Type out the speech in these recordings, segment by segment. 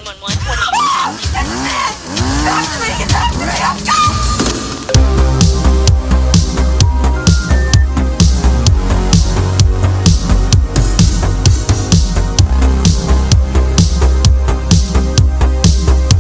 911. What are you? That's me!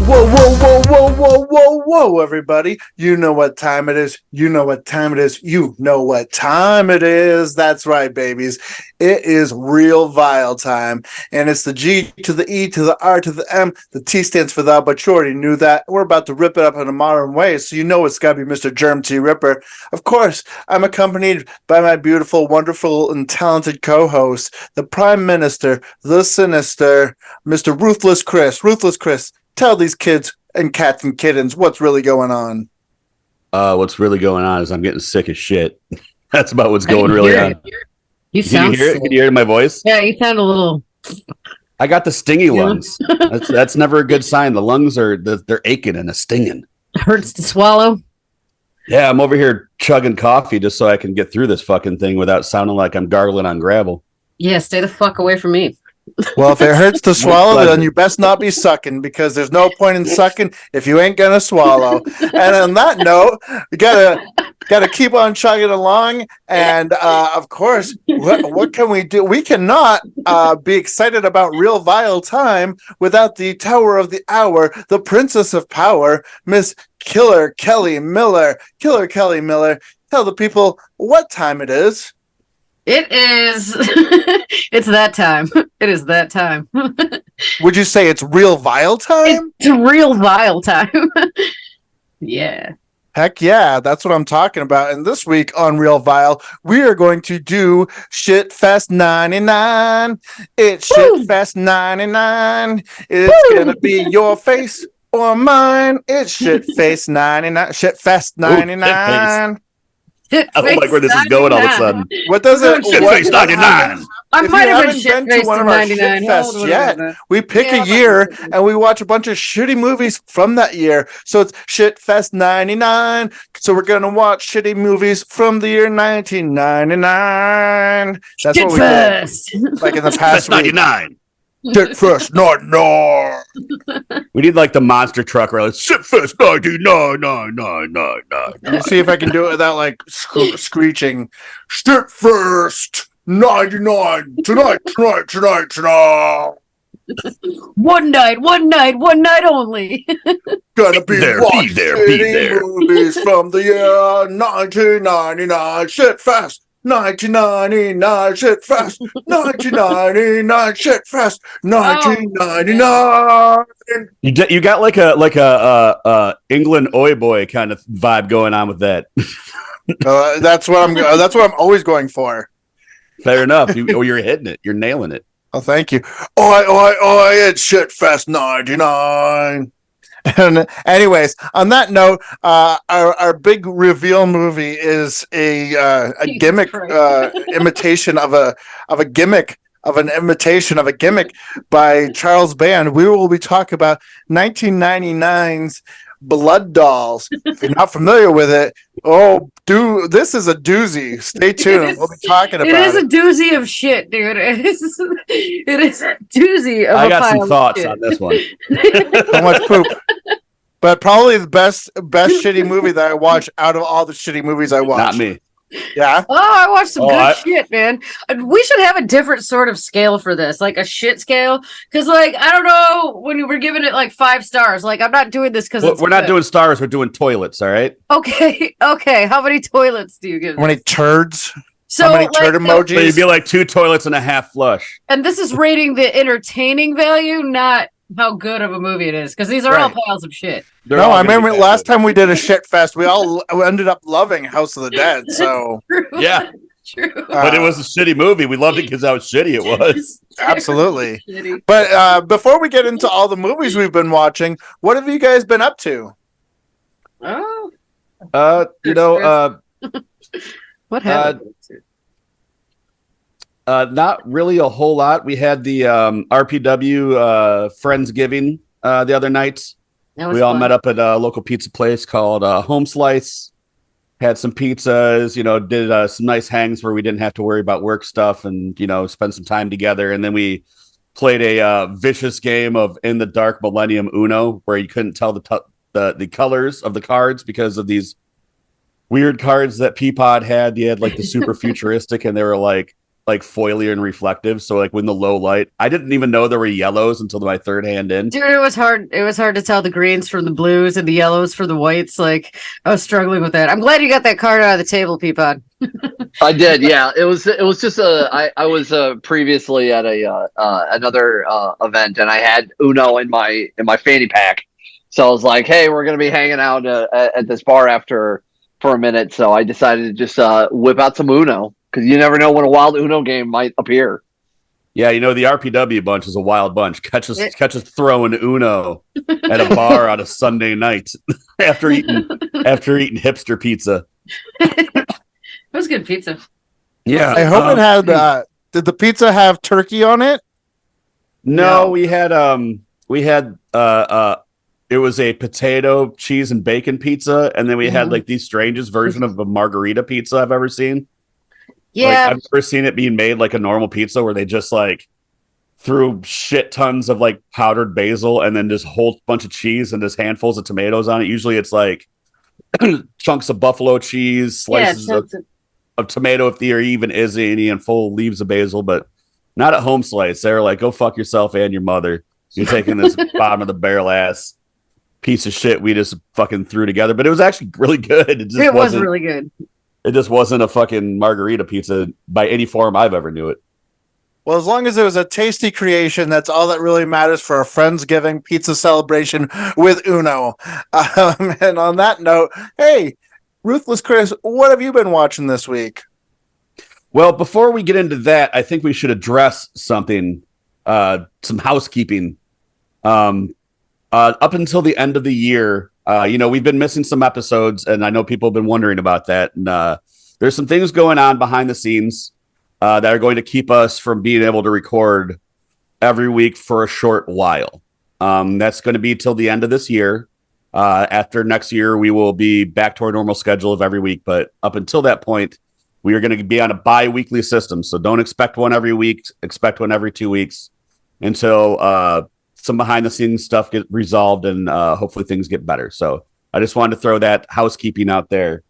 Whoa, whoa, whoa, whoa, whoa, whoa, whoa, everybody. You know what time it is. You know what time it is. You know what time it is. That's right, babies. It is real vile time. And it's the G to the E to the R to the M. The T stands for thou, but you already knew that. We're about to rip it up in a modern way, so you know it's got to be Mr. Germ T. Ripper. Of course, I'm accompanied by my beautiful, wonderful, and talented co-host, the Prime Minister, the Sinister, Mr. Ruthless Chris. Ruthless Chris. Tell these kids and cats and kittens what's really going on. What's really going on is I'm getting sick as shit. That's about what's going really on. You sound. Can you hear it? Can you hear my voice? Yeah, you sound a little. I got the stingy lungs. That's never a good sign. The lungs they're aching and stinging. Hurts to swallow. Yeah, I'm over here chugging coffee just so I can get through this fucking thing without sounding like I'm gargling on gravel. Yeah, stay the fuck away from me. Well, if it hurts to swallow, then you best not be sucking, because there's no point in sucking if you ain't gonna swallow. And on that note, we gotta keep on chugging along. And of course, what can we do? We cannot be excited about real vile time without the Tower of the Hour, the Princess of Power, Miss Killer Kelli Miller. Killer Kelli Miller, tell the people what time it is. It is. It's that time. It is that time. Would you say it's real vile time? It's real vile time. Yeah. Heck yeah, that's what I'm talking about. And this week on Real Vile, we are going to do Shitfest 99. It's Shitfest 99. It's going to be your face or mine. It's Shitfest 99. Shitfest 99. I don't like where this is going all of a sudden. What does it? Shitface 99. I might have been to one of our 99 Shitfests yet. We pick a year and we watch a bunch of shitty movies from that year. So it's Shitfest 99. So we're gonna watch shitty movies from the year 1999. That's what we did. Like in the past week. 99. Shitfest 99. We need like the monster truck rally. Shitfest 99. Let me see if I can do it without like screeching. Shitfest 99. Tonight. One night only. Gonna be there, watching be there. movies from the year 1999. Shitfest 1999. Shitfest 1999. Shitfest 1999. You got like a England oi boy kind of vibe going on with that. That's what I'm always going for. Fair enough. You're hitting it. You're nailing it. Oh, thank you. Oi, it's Shitfest 99. And anyways, on that note, our big reveal movie is a gimmick imitation of an imitation of a gimmick by Charles Band. We will be talking about 1999's Blood Dolls. If you're not familiar with it, this is a doozy. Stay tuned. We'll be talking about it. It is a doozy of shit, dude. It is a doozy of I got some thoughts on this one. So much poop. But probably the best shitty movie that I watched out of all the shitty movies I watched. Not me. Yeah. Oh, I watched some good shit, man. We should have a different sort of scale for this, like a shit scale. Because, like, I don't know, when you were giving it like 5 stars, like, I'm not doing this because we're not doing stars. We're doing toilets. All right. Okay. How many toilets do you give? How many turds? So, how many turd emojis? So you'd be like 2 toilets and a half flush. And this is rating the entertaining value, not how good of a movie it is, because these are all piles of shit. I remember last time we did a shit fest, we all ended up loving House of the Dead. So yeah, true. But it was a shitty movie. We loved it because how shitty it was. Absolutely. But before we get into all the movies we've been watching, what have you guys been up to? What happened? Not really a whole lot. We had the RPW Friendsgiving the other night. We all met up at a local pizza place called Home Slice. Had some pizzas, did some nice hangs where we didn't have to worry about work stuff and, spend some time together. And then we played a vicious game of In the Dark Millennium Uno, where you couldn't tell the colors of the cards because of these weird cards that Peapod had. You had like the super futuristic, and they were like foily and reflective. So like when the low light, I didn't even know there were yellows until my third hand in. Dude, it was hard. It was hard to tell the greens from the blues and the yellows from the whites. Like I was struggling with that. I'm glad you got that card out of the table, Peapod. I did, yeah. It was just I was previously at a another event, and I had Uno in my fanny pack. So I was like, hey, we're gonna be hanging out at this bar after for a minute. So I decided to just whip out some Uno, because you never know when a wild Uno game might appear. Yeah, the RPW bunch is a wild bunch. Catch us throwing Uno at a bar on a Sunday night after eating hipster pizza. It was good pizza. Yeah, I hope it had. Did the pizza have turkey on it? No, we had it was a potato, cheese, and bacon pizza, and then we had like the strangest version of a margarita pizza I've ever seen. Yeah, like, I've never seen it being made like a normal pizza where they just like threw shit tons of like powdered basil and then just whole bunch of cheese and just handfuls of tomatoes on it. Usually it's like chunks of buffalo cheese, slices of tomato if there even is any, and full leaves of basil, but not at Home Slice. They're like, go fuck yourself and your mother. You're taking this bottom of the barrel ass piece of shit we just fucking threw together. But it was actually really good. It was really good. It just wasn't a fucking margarita pizza by any form I've ever knew it. Well, as long as it was a tasty creation, that's all that really matters for a Friendsgiving pizza celebration with Uno. And on that note, hey, Ruthless Chris, what have you been watching this week? Well, before we get into that, I think we should address something, some housekeeping. Up until the end of the year, we've been missing some episodes, and I know people have been wondering about that. And there's some things going on behind the scenes that are going to keep us from being able to record every week for a short while. That's going to be till the end of this year. After next year, we will be back to our normal schedule of every week. But up until that point, we are going to be on a bi-weekly system. So don't expect one every week. Expect one every 2 weeks until some behind-the-scenes stuff get resolved and hopefully things get better. So I just wanted to throw that housekeeping out there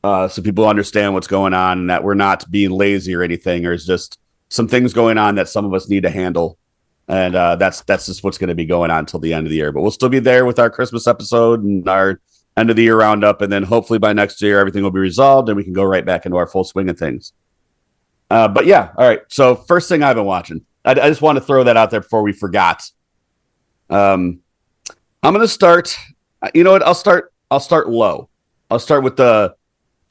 so people understand what's going on and that we're not being lazy or anything. There's just some things going on that some of us need to handle. And that's just what's going to be going on until the end of the year. But we'll still be there with our Christmas episode and our end of the year roundup. And then hopefully by next year, everything will be resolved and we can go right back into our full swing of things. But yeah, all right. So first thing I've been watching, I just want to throw that out there before we forgot. I'm going to start, you know what? I'll start low. I'll start with the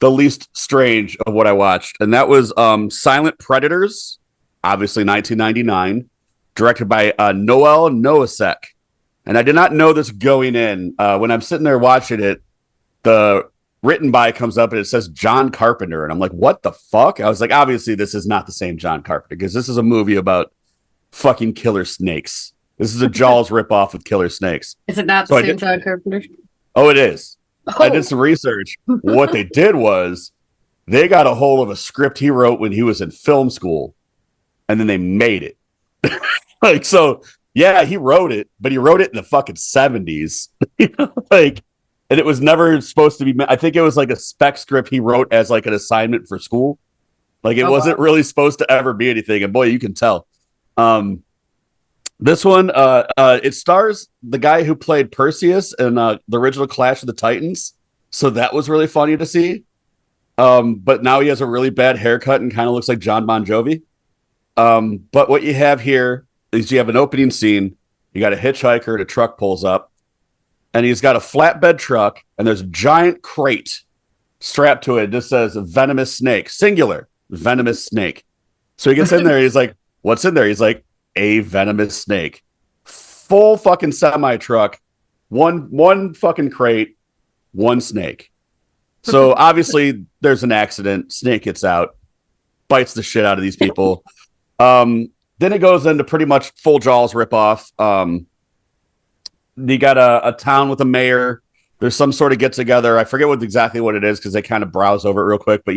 least strange of what I watched. And that was Silent Predators, obviously 1999. Directed by Noel Noasek. And I did not know this going in. When I'm sitting there watching it, the written by comes up and it says John Carpenter. And I'm like, what the fuck? I was like, obviously, this is not the same John Carpenter because this is a movie about fucking killer snakes. This is a Jaws ripoff with killer snakes. Is it not the same John Carpenter? Oh, it is. Oh. I did some research. What they did was they got a hold of a script he wrote when he was in film school, and then they made it. Like, so yeah, he wrote it, but he wrote it in the fucking 70s. Like, and it was never supposed to be, I think it was like a spec script he wrote as like an assignment for school. Like it wasn't really supposed to ever be anything. And boy, you can tell. This one, it stars the guy who played Perseus in the original Clash of the Titans. So that was really funny to see. But now he has a really bad haircut and kind of looks like John Bon Jovi. But what you have here is you have an opening scene. You got a hitchhiker and a truck pulls up, and he's got a flatbed truck, and there's a giant crate strapped to it. It just says venomous snake, singular, venomous snake. So he gets in there. He's like, what's in there? He's like, a venomous snake. Full fucking semi truck, one fucking crate, one snake. So obviously there's an accident. Snake gets out, bites the shit out of these people. Then it goes into pretty much full Jaws ripoff. You got a town with a mayor. There's some sort of get together. I forget exactly what it is because they kind of browse over it real quick. But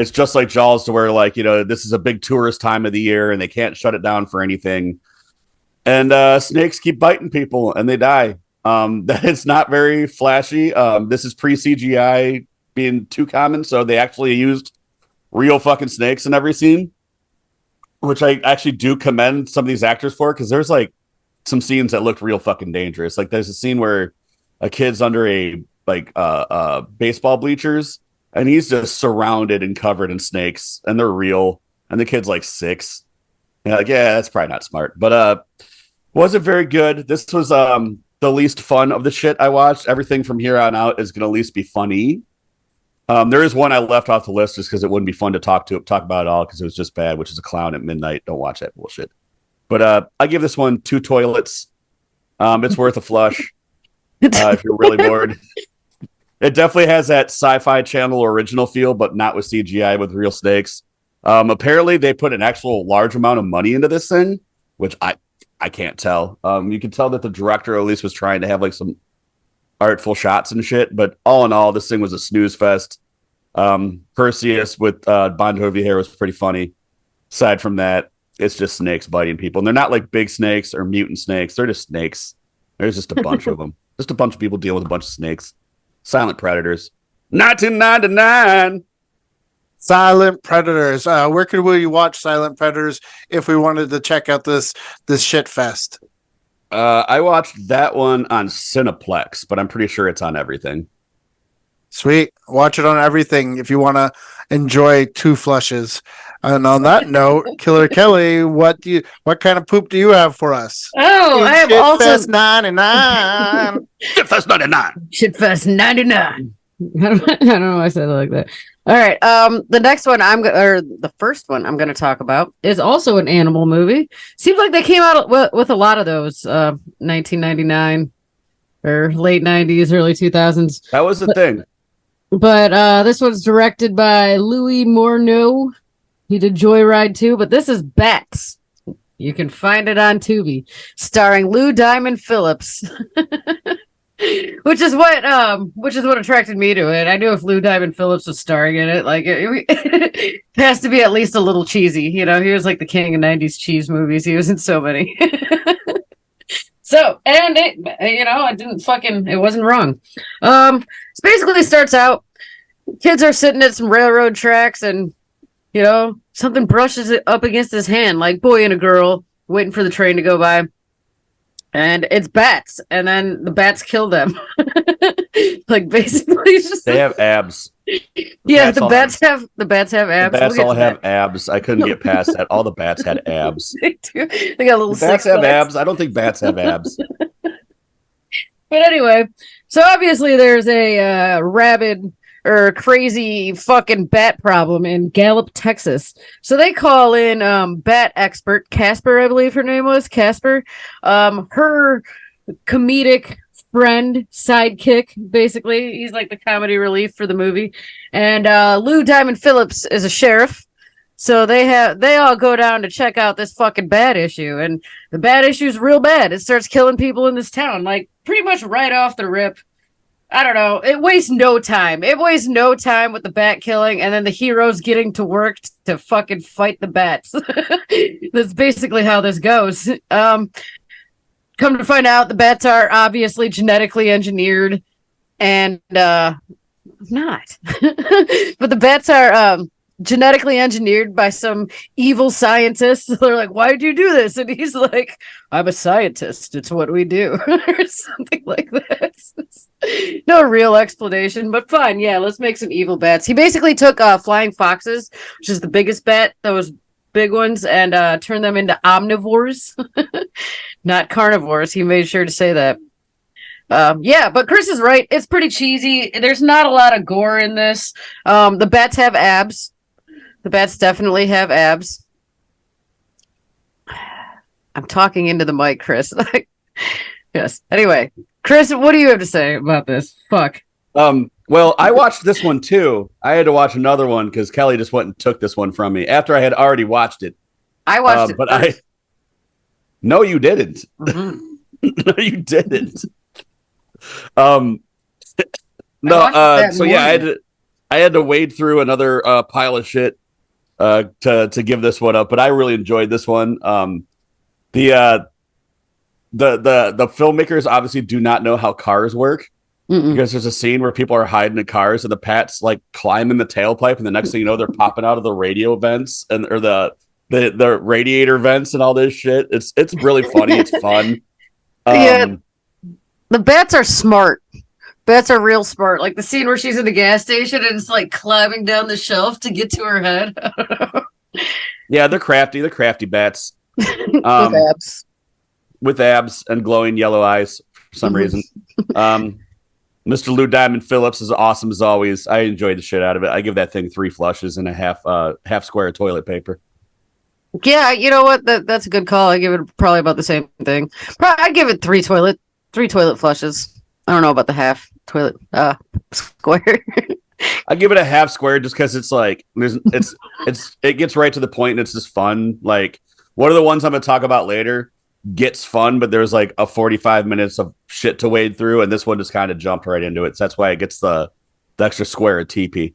it's just like Jaws, to where like this is a big tourist time of the year and they can't shut it down for anything. And snakes keep biting people and they die. That it's not very flashy. This is pre CGI being too common, so they actually used real fucking snakes in every scene, which I actually do commend some of these actors for, because there's like some scenes that looked real fucking dangerous. Like there's a scene where a kid's under a baseball bleachers and he's just surrounded and covered in snakes and they're real, and the kid's like 6. And like, yeah, that's probably not smart, but wasn't very good. This was the least fun of the shit I watched. Everything from here on out is going to at least be funny. There is one I left off the list just because it wouldn't be fun to talk about it all, because it was just bad, which is A Clown at Midnight. Don't watch that bullshit. But I give this one 2 toilets. It's worth a flush if you're really bored. It definitely has that Sci-Fi Channel original feel, but not with CGI, with real snakes. Apparently, they put an actual large amount of money into this thing, which I can't tell. You can tell that the director at least was trying to have like some artful shots and shit, but all in all, this thing was a snooze fest. Perseus with Bon Jovi hair was pretty funny. Aside from that, it's just snakes biting people, and they're not like big snakes or mutant snakes. They're just snakes. There's just a bunch of them. Just a bunch of people dealing with a bunch of snakes. Silent predators. 1999. Silent Predators. Where could we watch Silent Predators if we wanted to check out this shit fest? I watched that one on Cineplex, but I'm pretty sure it's on everything. Sweet. Watch it on everything if you want to enjoy 2 flushes. And on that note, Killer Kelly, what kind of poop do you have for us? Oh, I have also SHITFEST 99. SHITFEST 99. SHITFEST 99. I don't know why I said it like that. All right. The next one the first one I'm going to talk about is also an animal movie. Seems like they came out with a lot of those, 1999 or late 90s, early 2000s. That was the thing. But this one's directed by Louis Morneau. He did Joyride too, but this is Bats. You can find it on Tubi, starring Lou Diamond Phillips. Which is what attracted me to it. I knew if Lou Diamond Phillips was starring in it, like it has to be at least a little cheesy. He was like the king of 90s cheese movies. He was in so many. So, and it wasn't wrong. It basically starts out, kids are sitting at some railroad tracks and, something brushes it up against his hand, like boy and a girl waiting for the train to go by. And it's bats, and then the bats kill them. Like basically, they have abs. The bats have abs. The bats all have abs. I couldn't get past that. All the bats had abs. They do. They got little. Bats have abs. I don't think bats have abs. But anyway, so obviously there's a rabid or crazy fucking bat problem in Gallup, Texas. So they call in bat expert Casper, I believe her name was Casper. Her comedic friend, sidekick, basically. He's like the comedy relief for the movie. And Lou Diamond Phillips is a sheriff. So they all go down to check out this fucking bat issue, and the bat issue is real bad. It starts killing people in this town, like pretty much right off the rip. I don't know. It wastes no time. It wastes no time with the bat killing, and then the heroes getting to work to fucking fight the bats. That's basically how this goes. Come to find out, the bats are obviously genetically engineered, and not. But the bats are genetically engineered by some evil scientists. They're like, why'd you do this? And he's like, I'm a scientist. It's what we do. Or something like that. No real explanation, but fine. Yeah, let's make some evil bats. He basically took flying foxes, which is the biggest bat, those big ones, and turned them into omnivores, not carnivores. He made sure to say that. But Chris is right. It's pretty cheesy. There's not a lot of gore in this. The bats have abs. The bats definitely have abs. I'm talking into the mic, Chris. Yes. Anyway, Chris, what do you have to say about this? Fuck. Well, I watched this one too. I had to watch another one because Kelly just went and took this one from me after I had already watched it. I watched it, but first. No, you didn't. Mm-hmm. No, you didn't. No. So yeah, I had to wade through another pile of shit to give this one up, but I really enjoyed this one. The filmmakers obviously do not know how cars work. Because there's a scene where people are hiding in cars and the Pats like climb in the tailpipe, and the next thing you know, they're popping out of the radio vents or the radiator vents and all this shit. It's really funny. It's fun. Yeah, the bats are smart. Bats are real smart. Like the scene where she's in the gas station and it's like climbing down the shelf to get to her head. Yeah, they're crafty. They're crafty bats. With abs. With abs and glowing yellow eyes for some reason. Mr. Lou Diamond Phillips is awesome as always. I enjoyed the shit out of it. I give that thing 3 flushes and a half square of toilet paper. Yeah, you know what? That's a good call. I give it probably about the same thing. I give it 3 toilet flushes. I don't know about the half toilet square. I give it a half square just because it's like it gets right to the point and it's just fun. Like one of the ones I'm gonna talk about later gets fun, but there's like a 45 minutes of shit to wade through, and this one just kind of jumped right into it. So that's why it gets the extra square of TP.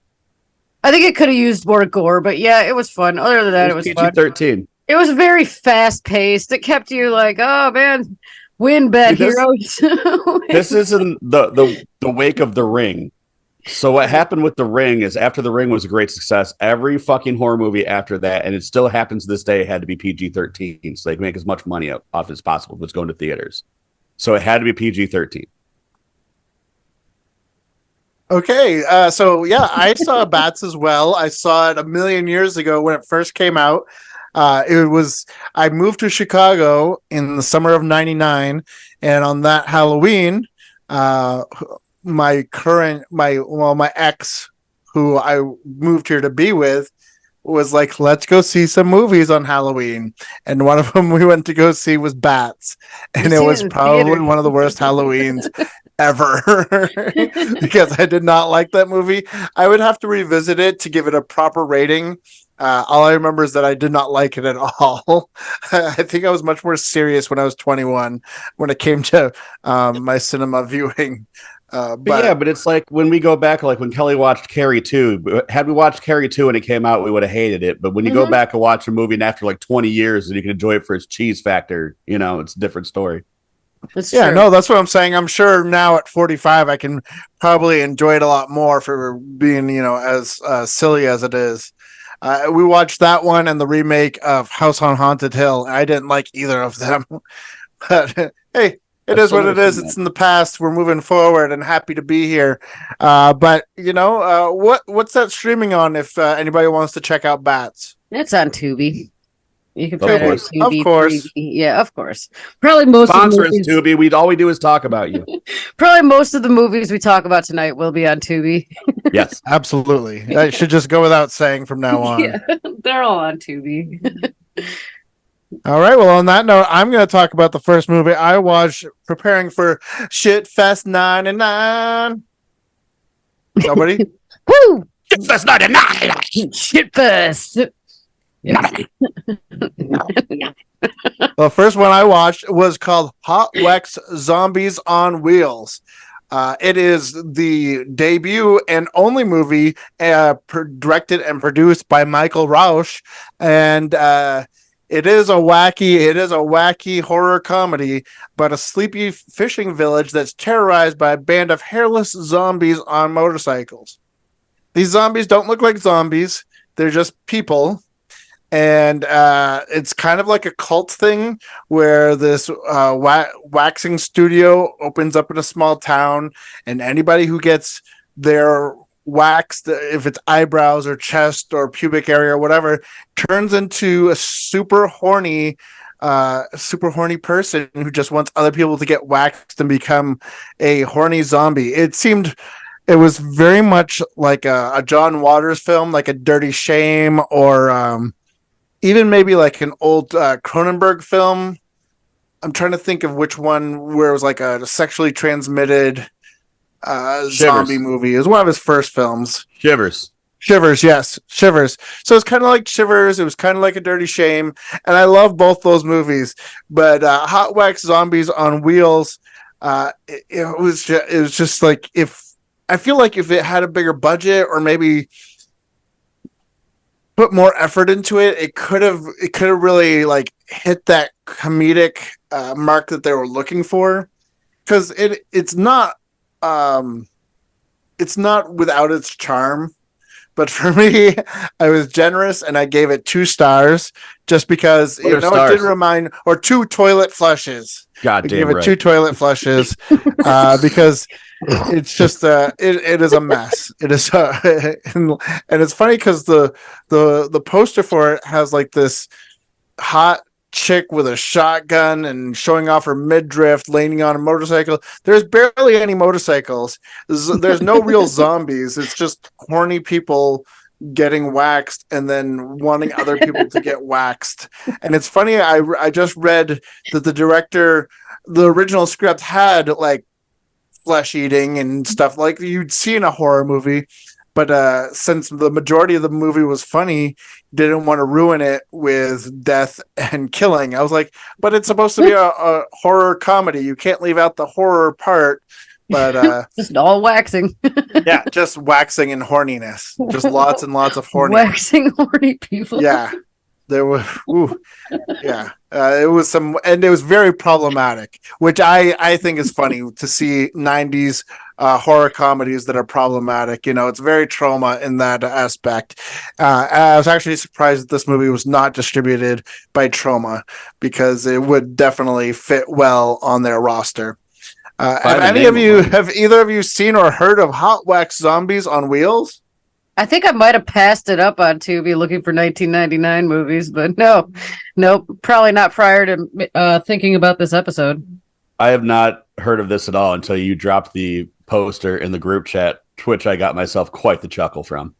I think it could have used more gore, but yeah, it was fun. Other than that, it was fun. PG-13. It was very fast paced. It kept you like, oh man, win bet heroes. This is in the wake of The Ring. So what happened with The Ring is after The Ring was a great success, every fucking horror movie after that, and it still happens to this day, had to be PG-13, so they can make as much money off as possible if it's going to theaters. So it had to be PG-13. Okay, so yeah, I saw Bats as well. I saw it a million years ago when it first came out. I moved to Chicago in the summer of '99, and on that Halloween, my ex, who I moved here to be with, was like, let's go see some movies on Halloween. And one of them we went to go see was Bats. And it was probably one of the worst Halloweens ever because I did not like that movie. I would have to revisit it to give it a proper rating. All I remember is that I did not like it at all. I think I was much more serious when I was 21 when it came to my cinema viewing. But it's like when we go back, like when Kelly watched Carrie 2, had we watched Carrie 2 when it came out, we would have hated it. But when you go back and watch a movie and after like 20 years and you can enjoy it for its cheese factor, you know, it's a different story. That's what I'm saying. I'm sure now at 45, I can probably enjoy it a lot more for being, you know, as silly as it is. We watched that one and the remake of House on Haunted Hill. I didn't like either of them. But hey, it is what it is. It's in the past. We're moving forward and happy to be here. But, you know, what's that streaming on if anybody wants to check out Bats? It's on Tubi. You can find it on Tubi. Of course. Yeah, of course. Probably most Sponsor of the movies. Tubi. All we do is talk about you. Probably most of the movies we talk about tonight will be on Tubi. Yes. Absolutely. I should just go without saying from now on. Yeah, they're all on Tubi. All right. Well, on that note, I'm going to talk about the first movie I watched preparing for SHITFEST 99. Nobody? Woo! SHITFEST 99! SHITFEST! The first one I watched was called Hot Wax Zombies on Wheels. It is the debut and only movie directed and produced by Michael Rausch, and it is a wacky horror comedy about a sleepy fishing village that's terrorized by a band of hairless zombies on motorcycles. These zombies don't look like zombies; they're just people. And it's kind of like a cult thing where this waxing studio opens up in a small town, and anybody who gets their waxed, if it's eyebrows or chest or pubic area or whatever, turns into a super horny person who just wants other people to get waxed and become a horny zombie. It was very much like a John Waters film, like a Dirty Shame, or even maybe like an old Cronenberg film. I'm trying to think of which one where it was like a sexually transmitted zombie movie. It was one of his first films. Shivers, yes. Shivers. So it's kind of like Shivers. It was kind of like a Dirty Shame. And I love both those movies. But Hot Wax Zombies on Wheels, it was just like if I feel like if it had a bigger budget or maybe put more effort into it, it could have really like hit that comedic mark that they were looking for. Because it's not without its charm. But for me, I was generous and I gave it 2 stars just because it did remind, or 2 toilet flushes. God damn, I gave it 2 toilet flushes because it's just it is a mess. It is and it's funny because the poster for it has like this hot chick with a shotgun and showing off her midriff, leaning on a motorcycle. There's barely any motorcycles. There's no real zombies. It's just horny people getting waxed and then wanting other people to get waxed. And it's funny, I just read that the director, the original script had like flesh eating and stuff like you'd see in a horror movie. But since the majority of the movie was funny, didn't want to ruin it with death and killing. I was like, but it's supposed to be a horror comedy. You can't leave out the horror part. But just all waxing. Yeah, just waxing and horniness. Just lots and lots of horny. Waxing horny people. Yeah. There was, it was some, and it was very problematic, which I think is funny to see 90s horror comedies that are problematic. It's very trauma in that aspect. I was actually surprised that this movie was not distributed by Trauma because it would definitely fit well on their roster. Have either of you seen or heard of Hot Wax Zombies on Wheels? I think I might have passed it up on Tubi looking for 1999 movies, but nope, probably not prior to thinking about this episode. I have not heard of this at all until you dropped the poster in the group chat, which I got myself quite the chuckle from.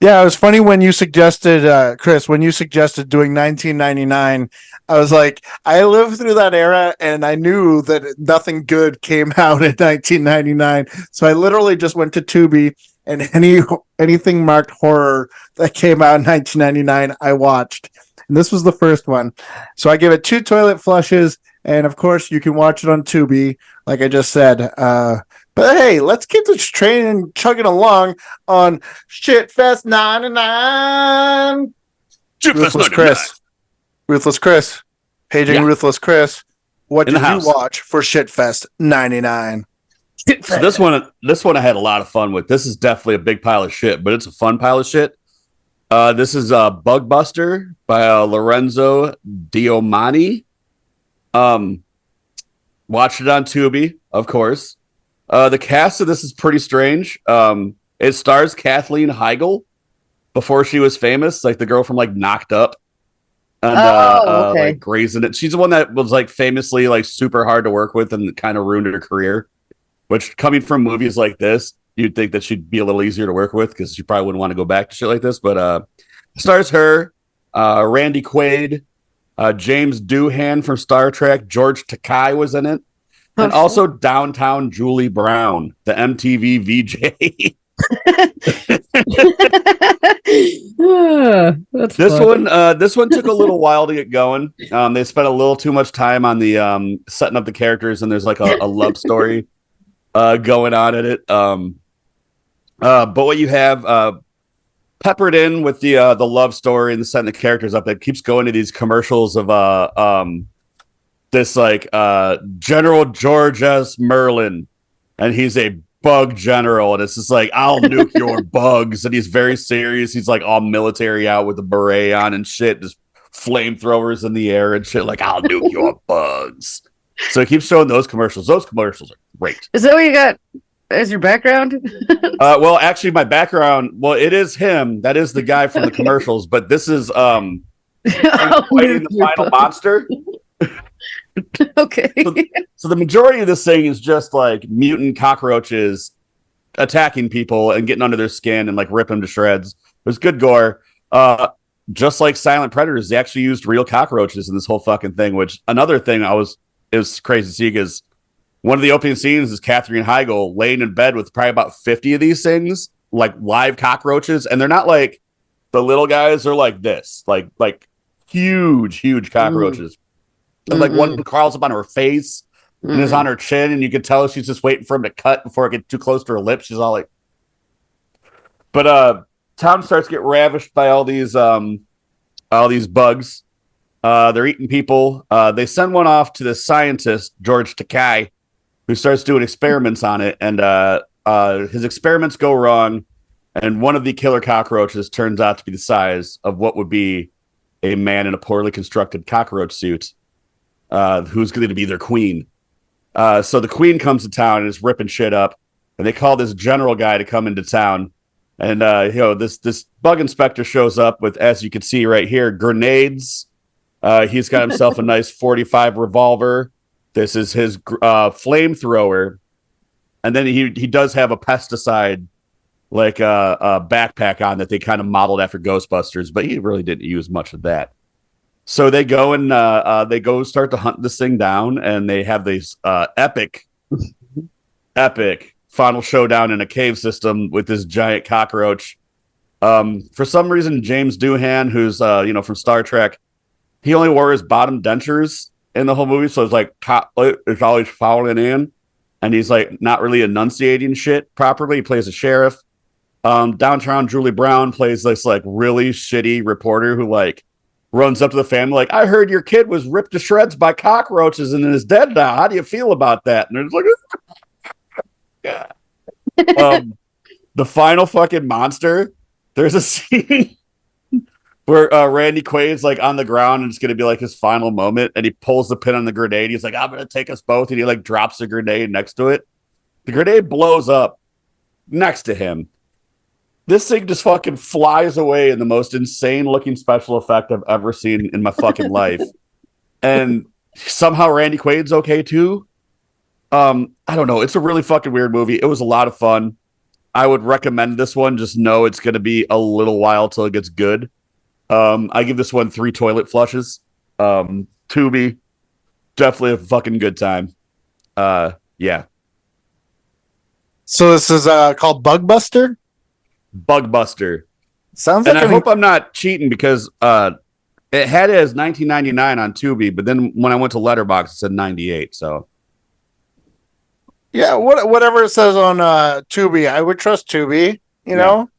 Yeah, it was funny when you suggested, Chris, doing 1999. I was like, I lived through that era and I knew that nothing good came out in 1999. So I literally just went to Tubi and anything marked horror that came out in 1999, I watched. And this was the first one. So I gave it 2 toilet flushes. And of course, you can watch it on Tubi, like I just said. But hey, let's keep this train chugging along on SHITFEST 99. Ruthless Chris. Paging Ruthless Chris. What did you watch for SHITFEST 99? So this one I had a lot of fun with. This is definitely a big pile of shit, but it's a fun pile of shit. This is Bug Buster by Lorenzo Diomani. Watched it on Tubi, of course. The cast of this is pretty strange. It stars Kathleen Heigl before she was famous, like the girl from like Knocked Up and okay. like Grey's Anatomy. She's the one that was like famously like super hard to work with and kind of ruined her career. Which, coming from movies like this, you'd think that she'd be a little easier to work with because she probably wouldn't want to go back to shit like this. But stars her, Randy Quaid, James Doohan from Star Trek, George Takei was in it, and also Downtown Julie Brown, the MTV VJ. This one took a little while to get going. They spent a little too much time on the setting up the characters, and there's like a love story going on in it. But what you have peppered in with the love story and setting the characters up, that keeps going to these commercials of this like General George S. Merlin, and he's a bug general, and it's just like, I'll nuke your bugs, and he's very serious. He's like all military out with a beret on and shit, just flamethrowers in the air and shit, like, I'll nuke your bugs. So it keeps showing those commercials. Those commercials are great. Is that what you got as your background? Well, actually, my background, it is him. That is the guy from the commercials, but this is fighting the final monster. Okay. So the majority of this thing is just like mutant cockroaches attacking people and getting under their skin and like rip them to shreds. There's good gore. Just like Silent Predators, they actually used real cockroaches in this whole fucking thing, which another thing it was crazy to see, because one of the opening scenes is Katherine Heigl laying in bed with probably about 50 of these things, like live cockroaches. And they're not like the little guys, they're like this, like huge cockroaches. And like one crawls up on her face and is on her chin, and you can tell she's just waiting for him to cut before it gets too close to her lips. She's all like, but Tom starts to get ravished by all these bugs. They're eating people. They send one off to the scientist, George Takei, who starts doing experiments on it, and his experiments go wrong, and one of the killer cockroaches turns out to be the size of what would be a man in a poorly constructed cockroach suit, who's going to be their queen. So the queen comes to town and is ripping shit up, and they call this general guy to come into town. And this bug inspector shows up with, as you can see right here, grenades. He's got himself a nice 45 revolver. This is his flamethrower, and then he does have a pesticide like a backpack on that they kind of modeled after Ghostbusters, but he really didn't use much of that. So they go and start to hunt this thing down, and they have this epic final showdown in a cave system with this giant cockroach. For some reason, James Doohan, who's from Star Trek, he only wore his bottom dentures in the whole movie, so it's like it's always falling in, and he's like not really enunciating shit properly. He plays a sheriff. Downtown Julie Brown plays this like really shitty reporter who like runs up to the family like, I heard your kid was ripped to shreds by cockroaches and is dead now. How do you feel about that? And it's like, the final fucking monster. There's a scene where Randy Quaid's like on the ground and it's gonna be like his final moment, and he pulls the pin on the grenade. He's like, I'm gonna take us both, and he like drops the grenade next to it. The grenade blows up next to him. This thing just fucking flies away in the most insane looking special effect I've ever seen in my fucking life. And somehow Randy Quaid's okay too. I don't know. It's a really fucking weird movie. It was a lot of fun. I would recommend this one. Just know it's going to be a little while till it gets good. I give this one 3 toilet flushes. Tubi, definitely a fucking good time. Yeah. So this is called Bugbuster? Bugbuster. Sounds and like I hope I'm not cheating because it had it as 1999 on Tubi, but then when I went to Letterboxd, it said 98. So yeah, whatever it says on Tubi, I would trust Tubi. You know,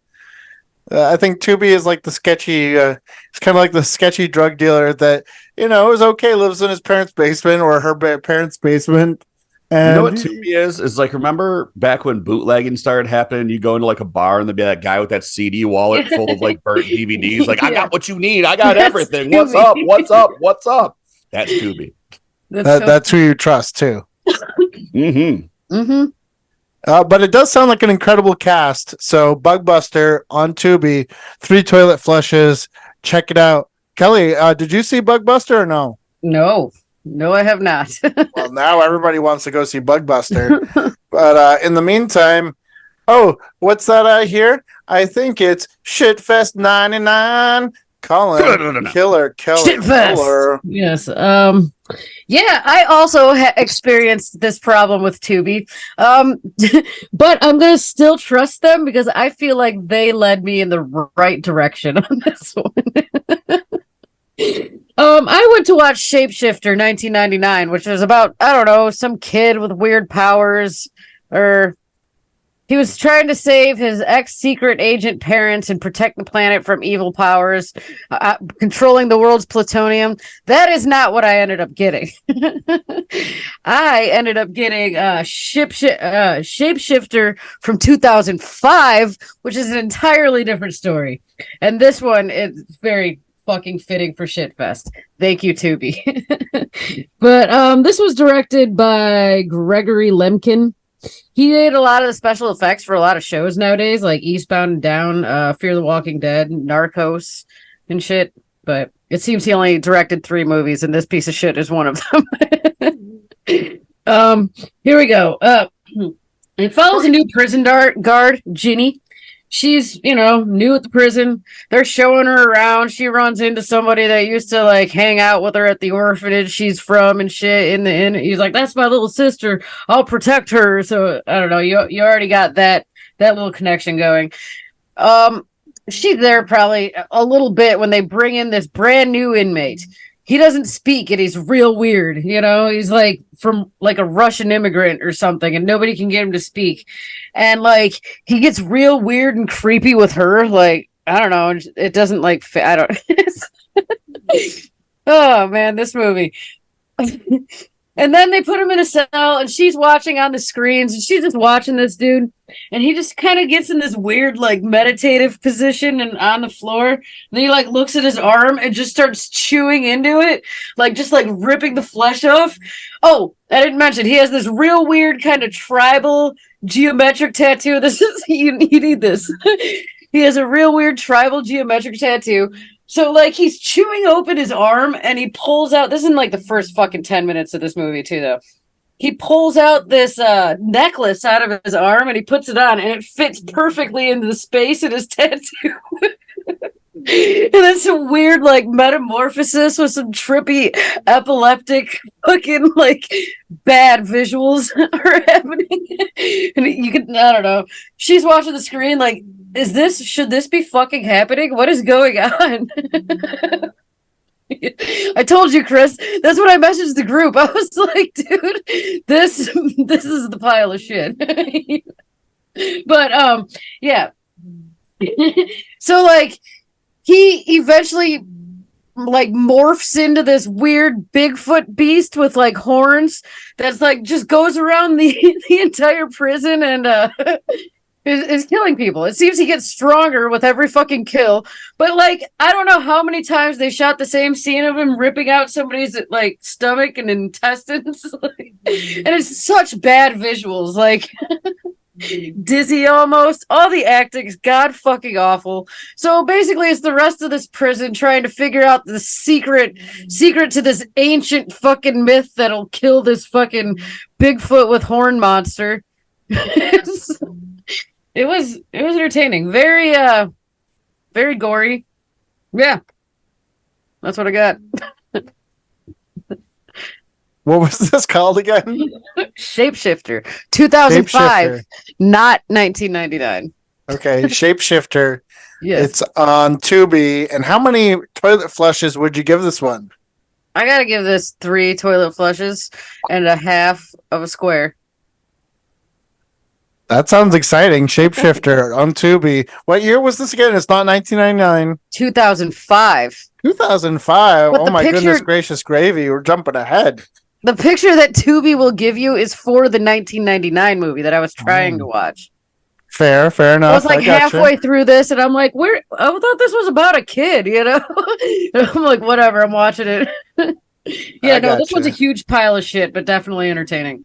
I think Tubi is like the sketchy. It's kind of like the sketchy drug dealer that is okay, lives in his parents' basement or her parents' basement. And you know what Tubi is like, remember back when bootlegging started happening, you go into like a bar and there'd be that guy with that CD wallet full of like burnt DVDs. Like, I got what you need. I got everything. What's up? What's up? What's up? That's Tubi. That's who you trust too. But it does sound like an incredible cast. So Bugbuster on Tubi, 3 toilet flushes. Check it out. Kelly, did you see Bugbuster or no? No, I have not. Well, now everybody wants to go see Bugbuster. But in the meantime, what's that I hear? I think it's Shitfest 99. Colin, killer. Shitfest. Yes. Yeah, I also experienced this problem with Tubi. But I'm going to still trust them because I feel like they led me in the right direction on this one. I went to watch Shapeshifter 1999, which was about, I don't know, some kid with weird powers, or he was trying to save his ex-secret agent parents and protect the planet from evil powers, controlling the world's plutonium. That is not what I ended up getting. I ended up getting Shapeshifter from 2005, which is an entirely different story. And this one is very fucking fitting for Shitfest. Thank you, Tubi. But this was directed by Gregory Lemkin. He did a lot of the special effects for a lot of shows nowadays, like Eastbound and Down, Fear the Walking Dead, Narcos, and shit. But it seems he only directed 3 movies, and this piece of shit is one of them. Here we go. It follows a new prison guard, Ginny. She's, new at the prison. They're showing her around. She runs into somebody that used to like hang out with her at the orphanage she's from and shit. In the end, he's like, "That's my little sister. I'll protect her." So I don't know. You already got that little connection going. She's there probably a little bit when they bring in this brand new inmate. he doesn't speak and he's real weird, you know? He's like from like a Russian immigrant or something and nobody can get him to speak. And like he gets real weird and creepy with her. Like, I don't know, it doesn't like fit. I don't Oh man, this movie. And then they put him in a cell and she's watching on the screens and she's just watching this dude. And he just kind of gets in this weird, like, meditative position and on the floor. And then he, like, looks at his arm and just starts chewing into it. Like, just, like, ripping the flesh off. Oh, I didn't mention, he has this real weird kind of tribal geometric tattoo. This is, you need this. He has a real weird tribal geometric tattoo. So, like, he's chewing open his arm and he pulls out, this is in, like, the first fucking 10 minutes of this movie, too, though. He pulls out this necklace out of his arm and he puts it on and it fits perfectly into the space in his tattoo. And then some weird, like, metamorphosis with some trippy, epileptic, fucking, like, bad visuals are happening. And you can, I don't know. She's watching the screen like, should this be fucking happening? What is going on? I told you, Chris. That's what I messaged the group. I was like, dude, this is the pile of shit. But yeah. So like he eventually like morphs into this weird Bigfoot beast with like horns that's like just goes around the entire prison and is killing people. It seems he gets stronger with every fucking kill. But, like, I don't know how many times they shot the same scene of him ripping out somebody's, like, stomach and intestines. And it's such bad visuals. Like, dizzy almost. All the acting's god fucking awful. So, basically, it's the rest of this prison trying to figure out the secret to this ancient fucking myth that'll kill this fucking Bigfoot with horn monster. It was entertaining. Very very gory. Yeah. That's what I got. What was this called again? Shapeshifter. 2005, Shapeshifter. Not 1999. Okay, Shapeshifter. Yes. It's on Tubi. And how many toilet flushes would you give this one? I gotta give this 3 toilet flushes and a half of a square. That sounds exciting. Shapeshifter on Tubi. What year was this again? It's not 1999. 2005. 2005. But Oh the my picture- goodness gracious gravy. We're jumping ahead. The picture that Tubi will give you is for the 1999 movie that I was trying to watch. Fair enough. I was like gotcha. halfway through this, and I'm like, "Where? I thought this was about a kid, you know?" And I'm like, "Whatever, I'm watching it." Yeah, no, this gotcha. one's a huge pile of shit, but definitely entertaining.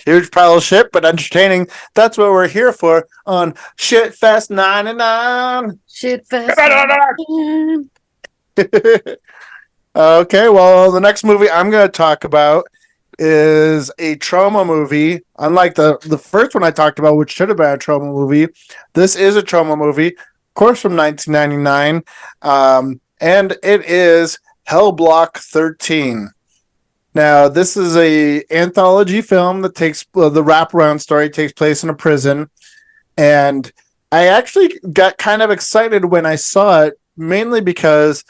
Huge pile of shit, but entertaining. That's what we're here for on SHITFEST 99. SHITFEST. Okay, well, the next movie I'm going to talk about is a trauma movie. Unlike the first one I talked about, which should have been a trauma movie, this is a trauma movie, of course, from 1999, and it is Hellblock 13. Now, this is a anthology film that takes the wraparound story takes place in a prison, and I actually got kind of excited when I saw it, mainly because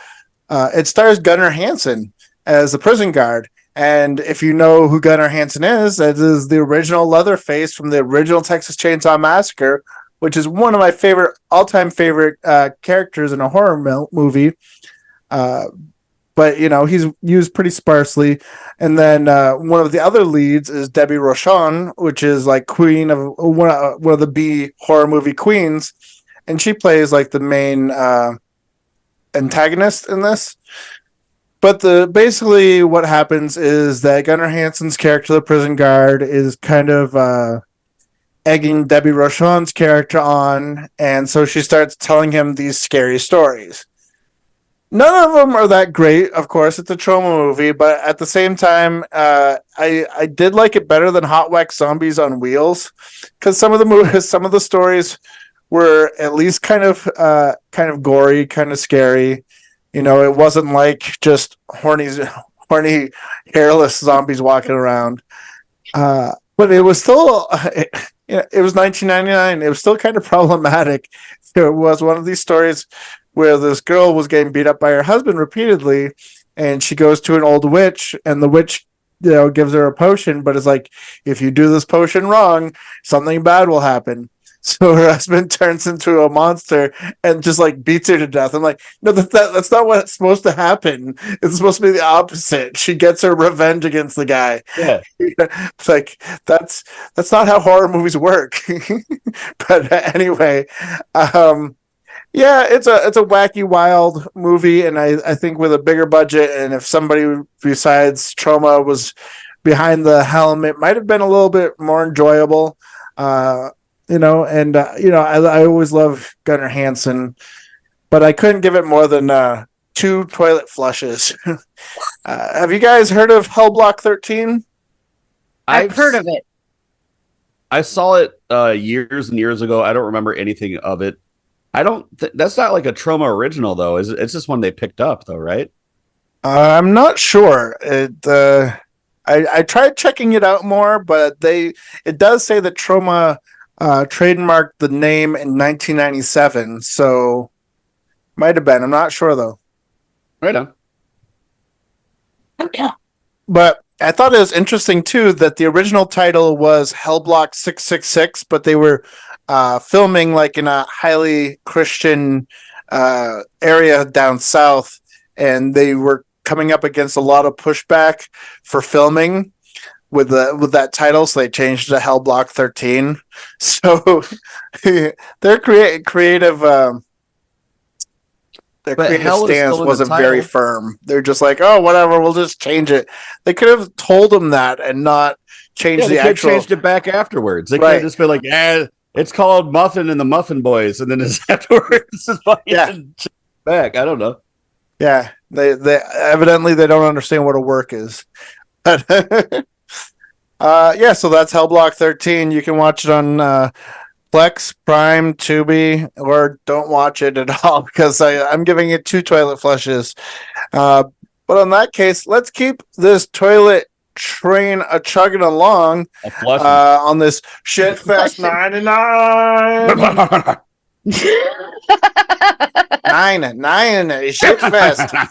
it stars Gunnar Hansen as the prison guard. And if you know who Gunnar Hansen is, that is the original Leatherface from the original Texas Chainsaw Massacre, which is one of my all-time favorite characters in a horror movie. But, you know, he's used pretty sparsely. And then one of the other leads is Debbie Rochon, which is like queen of one of the B horror movie queens. And she plays like the main antagonist in this. But basically what happens is that Gunnar Hansen's character, the prison guard, is kind of egging Debbie Rochon's character on. And so she starts telling him these scary stories. None of them are that great, of course. It's a trauma movie, but at the same time, I did like it better than Hot Wax Zombies on Wheels, because some of the stories were at least kind of gory, kind of scary. You know, it wasn't like just horny, hairless zombies walking around. But it was still, it was 1999. It was still kind of problematic. It was one of these stories where this girl was getting beat up by her husband repeatedly, and she goes to an old witch, and the witch, gives her a potion, but it's like, if you do this potion wrong, something bad will happen. So her husband turns into a monster and just like beats her to death. I'm like, no, that's not what's supposed to happen. It's supposed to be the opposite. She gets her revenge against the guy. Yeah. It's like that's not how horror movies work. But anyway, yeah, it's a wacky, wild movie, and I think with a bigger budget, and if somebody besides Trauma was behind the helm, it might have been a little bit more enjoyable. I always love Gunnar Hansen, but I couldn't give it more than 2 toilet flushes. Have you guys heard of Hellblock 13? I've heard of it. I saw it years and years ago. I don't remember anything of it. That's not like a Trauma original though. It's just one they picked up though, right? I'm not sure. I tried checking it out more, but it does say that Trauma trademarked the name in 1997, so might have been. I'm not sure though. Right on. Okay. But I thought it was interesting too that the original title was Hellblock 666, but they were filming like in a highly Christian area down south, and they were coming up against a lot of pushback for filming with that title, so they changed it to Hellblock 13. So their creative stance wasn't very firm. They're just like, oh, whatever, we'll just change it. They could have told them that and not changed the actual. They changed it back afterwards. They could have just been like, it's called Muffin and the Muffin Boys, and then it's afterwards. Back. I don't know. Yeah, they evidently they don't understand what a work is. Yeah, so that's Hellblock 13. You can watch it on Plex, Prime, Tubi, or don't watch it at all because I'm giving it 2 toilet flushes. But in that case, let's keep this toilet train chugging along on this Shitfest 99. 9 Shitfest.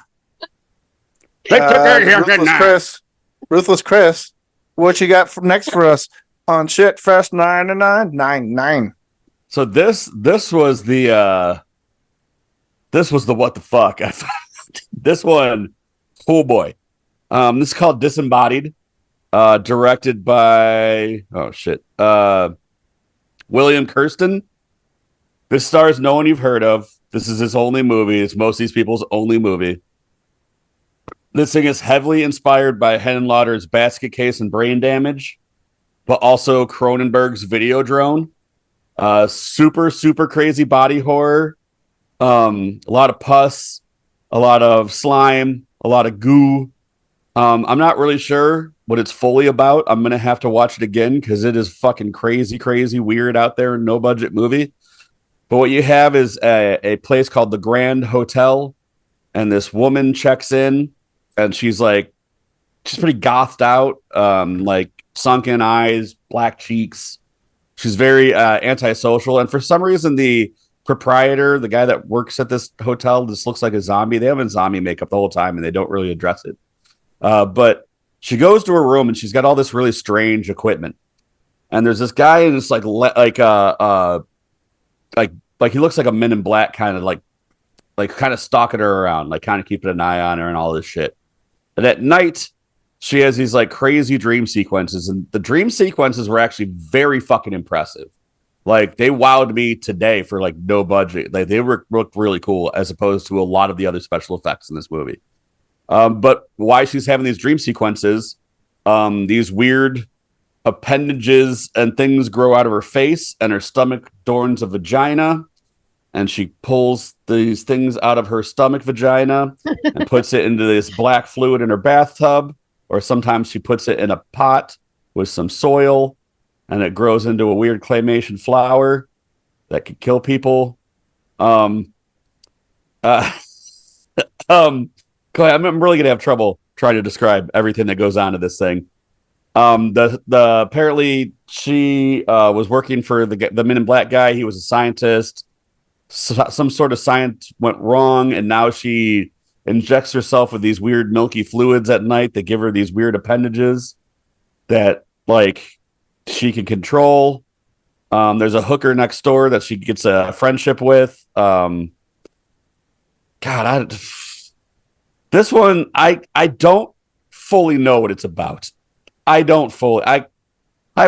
Ruthless Chris. What you got next for us on Shitfest 99? So this was the what the fuck? This one, oh boy. This is called Disembodied, directed by William Kirsten. This stars no one you've heard of. This is his only movie. It's most of these people's only movie. This thing is heavily inspired by Henenlotter's Basket Case and Brain Damage, but also Cronenberg's Videodrome. Super, super crazy body horror. A lot of pus, a lot of slime, a lot of goo. I'm not really sure what it's fully about. I'm going to have to watch it again because it is fucking crazy, crazy, weird out there. No budget movie. But what you have is a place called the Grand Hotel, and this woman checks in. And she's pretty gothed out, like sunken eyes, black cheeks. She's very antisocial. And for some reason, the proprietor, the guy that works at this hotel, just looks like a zombie. They have in zombie makeup the whole time, and they don't really address it. But she goes to her room, and she's got all this really strange equipment. And there's this guy, and it's like he looks like a Men in Black kind of like kind of stalking her around, like kind of keeping an eye on her and all this shit. And at night, she has these like crazy dream sequences, and the dream sequences were actually very fucking impressive. Like they wowed me today for like no budget. Like they looked really cool as opposed to a lot of the other special effects in this movie. But why she's having these dream sequences, these weird appendages and things grow out of her face, and her stomach adorns a vagina. And she pulls these things out of her stomach vagina and puts it into this black fluid in her bathtub. Or sometimes she puts it in a pot with some soil, and it grows into a weird claymation flower that could kill people. Go ahead. I'm really gonna have trouble trying to describe everything that goes on to this thing. Apparently she was working for the Men in Black guy. He was a scientist. Some sort of science went wrong, and now she injects herself with these weird milky fluids at night that give her these weird appendages that like she can control. There's a hooker next door that she gets a friendship with. This one, I don't fully know what it's about. I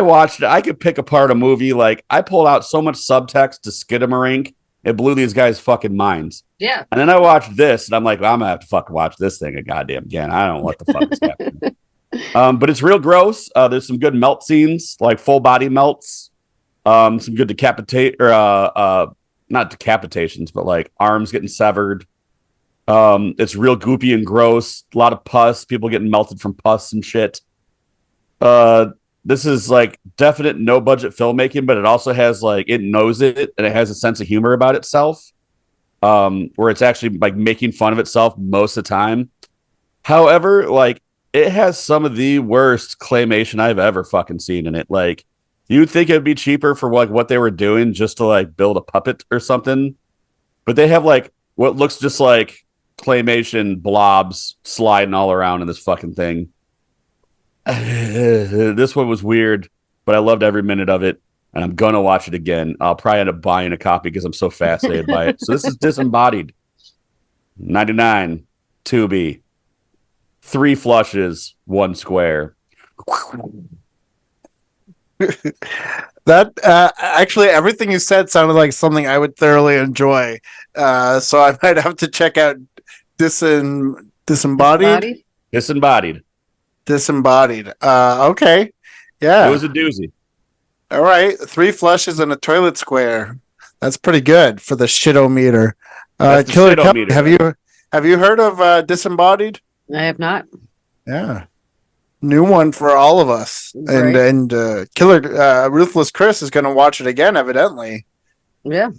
watched it. I could pick apart a movie. Like, I pulled out so much subtext to Skidamarink, it blew these guys' fucking minds. Yeah. And then I watched this, and I'm like, well, I'm gonna have to fucking watch this thing again. I don't know what the fuck is happening. But it's real gross. There's some good melt scenes, like full body melts. Some good not decapitations, but like arms getting severed. It's real goopy and gross. A lot of pus, people getting melted from pus and shit. This is like definite no budget filmmaking, but it also has like, it knows it and it has a sense of humor about itself. Where it's actually like making fun of itself most of the time. However, like, it has some of the worst claymation I've ever fucking seen in it. Like, you'd think it'd be cheaper for like what they were doing just to like build a puppet or something, but they have like what looks just like claymation blobs sliding all around in this fucking thing. This one was weird, but I loved every minute of it, and I'm gonna watch it again. I'll probably end up buying a copy because I'm so fascinated by it. So this is Disembodied, 99, Tubi, 3 flushes, 1 square. That actually, everything you said sounded like something I would thoroughly enjoy. So I might have to check out Disembodied. Okay, yeah, It was a doozy. all right. 3 flushes and a toilet square. That's pretty good for the shitometer. That's the Killer, shitometer. have you heard of Disembodied? I have not. Yeah. New one for all of us. Right. And Killer Ruthless Chris is going to watch it again, evidently. Yeah.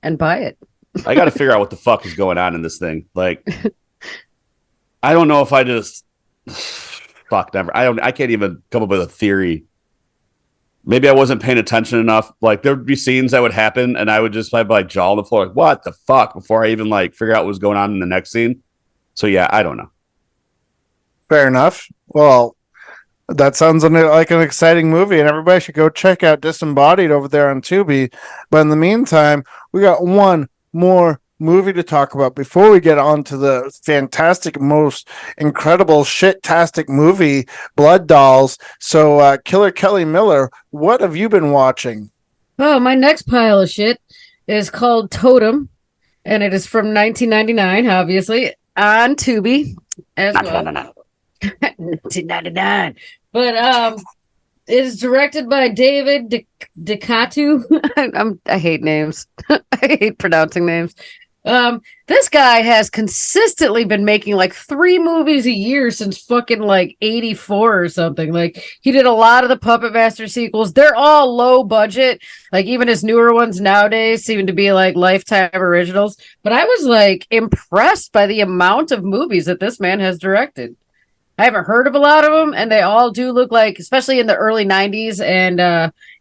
And buy it. I got to figure out what the fuck is going on in this thing. Like, I don't know if I just fuck never. I can't even come up with a theory. Maybe I wasn't paying attention enough. Like, there would be scenes that would happen, and I would just have like jaw on the floor, like, what the fuck, before I even like figure out what was going on in the next scene. So yeah, I don't know. Fair enough. Well, that sounds like an exciting movie, and everybody should go check out Disembodied over there on Tubi. But in the meantime, we got one more movie to talk about before we get on to the fantastic, most incredible, shit-tastic movie, Blood Dolls. So, Killer Kelly Miller, what have you been watching? Oh, my next pile of shit is called Totem, and it is from 1999, obviously, on Tubi as well. 1999. But it is directed by David Decatu. I hate names. I hate pronouncing names. This guy has consistently been making like 3 movies a year since fucking like 84 or something. Like, he did a lot of the Puppet Master sequels. They're all low budget. Like, even his newer ones nowadays seem to be like Lifetime originals. But I was like impressed by the amount of movies that this man has directed. I haven't heard of a lot of them, and they all do look like, especially in the early 90s and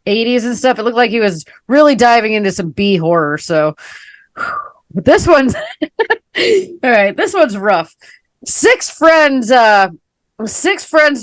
80s and stuff, it looked like he was really diving into some B horror. So, but this one's all right. This one's rough. 6 friends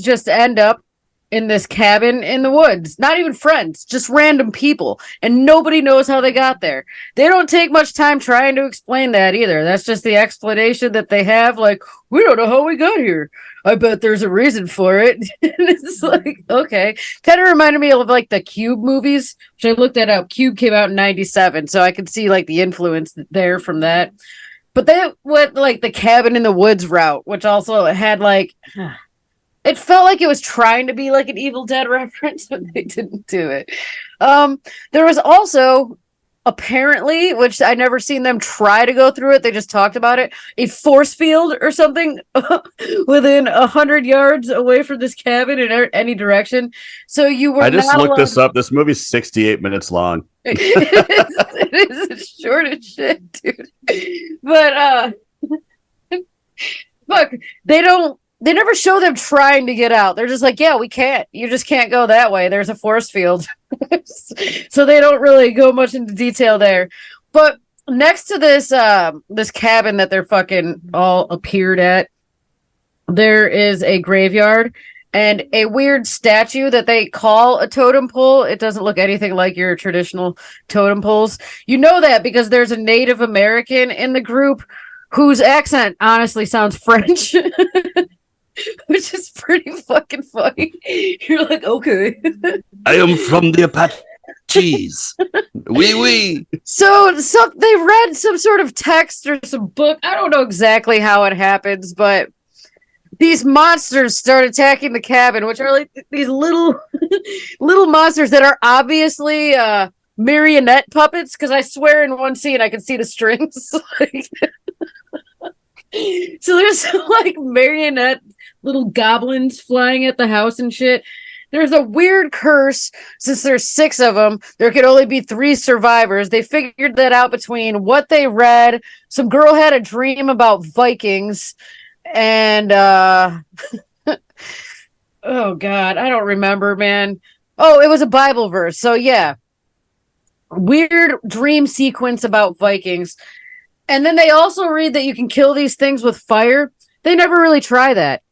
just end up in this cabin in the woods. Not even friends, just random people, and nobody knows how they got there. They don't take much time trying to explain that either. That's just the explanation that they have. Like, we don't know how we got here. I bet there's a reason for it. And it's like, okay. Kind of reminded me of like the Cube movies, which I looked that up. Cube came out in 97, so I could see like the influence there from that. But they went like the cabin in the woods route, which also had like, it felt like it was trying to be like an Evil Dead reference, but they didn't do it. There was also, apparently, which I never seen them try to go through it, they just talked about it, a force field or something within 100 yards away from this cabin in any direction. So you were. I just looked this up. This movie's 68 minutes long. It is short as shit, dude. But look, they never show them trying to get out. They're just like, yeah, we can't. You just can't go that way. There's a force field. So they don't really go much into detail there. But next to this cabin that they're fucking all appeared at, there is a graveyard and a weird statue that they call a totem pole. It doesn't look anything like your traditional totem poles. You know that because there's a Native American in the group whose accent honestly sounds French. Which is pretty fucking funny. You're like, okay. I am from the Apaches. Wee wee. So they read some sort of text or some book. I don't know exactly how it happens, but these monsters start attacking the cabin, which are like these little monsters that are obviously marionette puppets. Because I swear in one scene I can see the strings. So there's like marionette little goblins flying at the house and shit. There's a weird curse. Since there's 6 of them, there could only be 3 survivors. They figured that out between what they read. Some girl had a dream about Vikings, and oh god, I don't remember, man. Oh, it was a Bible verse. So yeah, weird dream sequence about Vikings. And then they also read that you can kill these things with fire. They never really try that.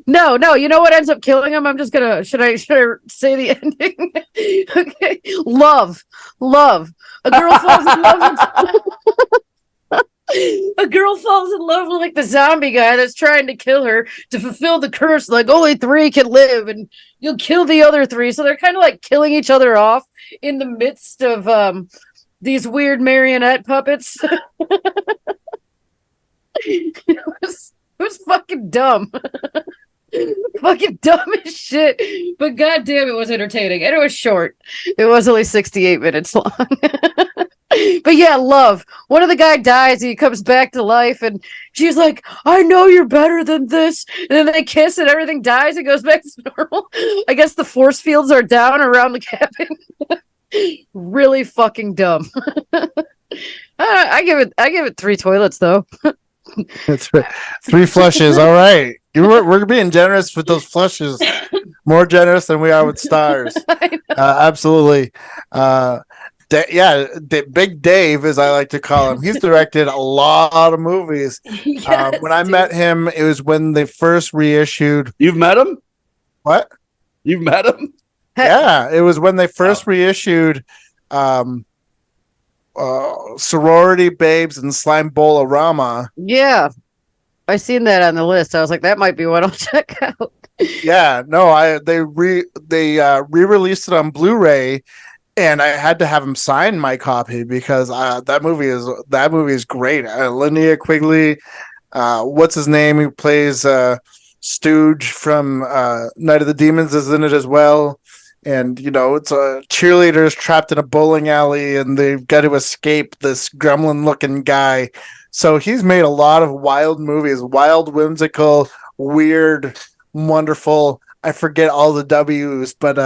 No, you know what ends up killing them? I'm just gonna should I say the ending? Okay. Love. A girl falls in love a girl falls in love with like the zombie guy that's trying to kill her to fulfill the curse. Like only 3 can live, and you'll kill the other 3. So they're kind of like killing each other off in the midst of these weird marionette puppets. It was fucking dumb. Fucking dumb as shit. But goddamn, it was entertaining. And it was short. It was only 68 minutes long. But yeah, love. One of the guy dies, he comes back to life, and she's like, I know you're better than this. And then they kiss and everything dies and goes back to normal. I guess the force fields are down around the cabin. Really fucking dumb. I give it 3 toilets though. That's right. 3 flushes. All right. We're being generous with those flushes. More generous than we are with stars. Absolutely. Big Dave, as I like to call him, he's directed a lot of movies. Yes, when I met him, it was when they first reissued. You've met him? What? You've met him? Yeah, it was when they first reissued Sorority Babes and Slime Bowl-orama. Yeah. I seen that on the list. I was like, that might be one I'll check out. Yeah, no, they re-released it on Blu-ray, and I had to have him sign my copy because that movie is great. Linnea Quigley, what's his name? Who plays Stooge from Night of the Demons is in it as well. And it's cheerleaders trapped in a bowling alley, and they've got to escape this gremlin-looking guy. So he's made a lot of wild movies, wild, whimsical, weird, wonderful. I forget all the W's, but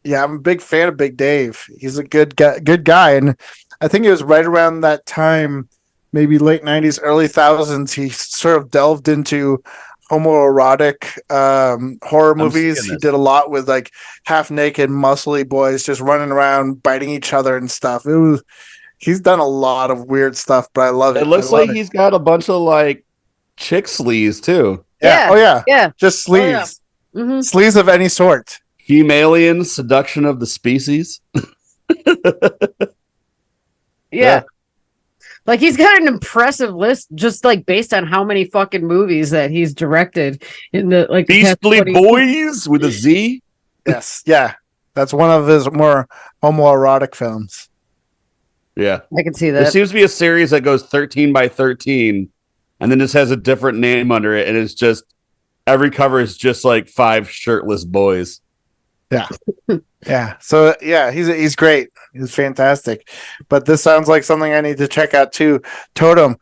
yeah, I'm a big fan of Big Dave. He's a good guy, and I think it was right around that time, maybe late '90s, early thousands. He sort of delved into homoerotic horror movies. He did a lot with like half-naked, muscly boys just running around, biting each other and stuff. He's done a lot of weird stuff, but I love it. It looks like he's got a bunch of like chick sleaze too. Yeah. Oh yeah. Yeah. Just sleaze. Oh, yeah. Mm-hmm. Sleaze of any sort. Femalian seduction of the species. Yeah. Like he's got an impressive list just like based on how many fucking movies that he's directed in the like Beastly Boys with a Z. Yes. Yeah. That's one of his more homoerotic films. Yeah. I can see that. There seems to be a series that goes 13 by 13 and then just has a different name under it, and it's just every cover is just like 5 shirtless boys. Yeah. Yeah. So yeah, he's great. He's fantastic. But this sounds like something I need to check out too. Totem.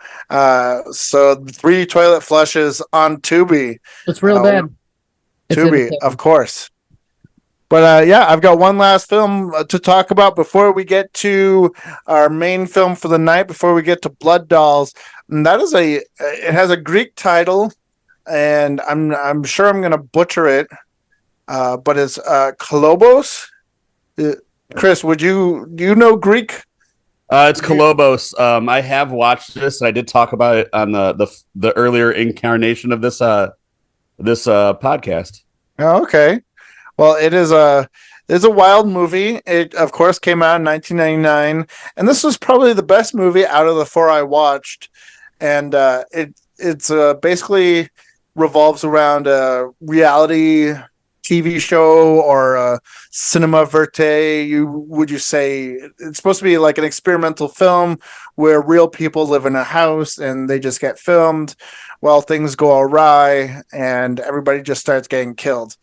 So 3 toilet flushes on Tubi. It's real bad. Tubi, of course. But yeah, I've got one last film to talk about before we get to our main film for the night, before we get to Blood Dolls. And that is it has a Greek title, and I'm sure I'm going to butcher it. But it's Kolobos. Chris, do you know Greek? It's Kolobos. I have watched this, and I did talk about it on the earlier incarnation of this podcast. Oh, okay. Well, it's a wild movie. It of course came out in 1999, and this was probably the best movie out of the four I watched. And it's basically revolves around a reality TV show or a cinema verte. Would you say it's supposed to be like an experimental film where real people live in a house and they just get filmed while things go awry and everybody just starts getting killed.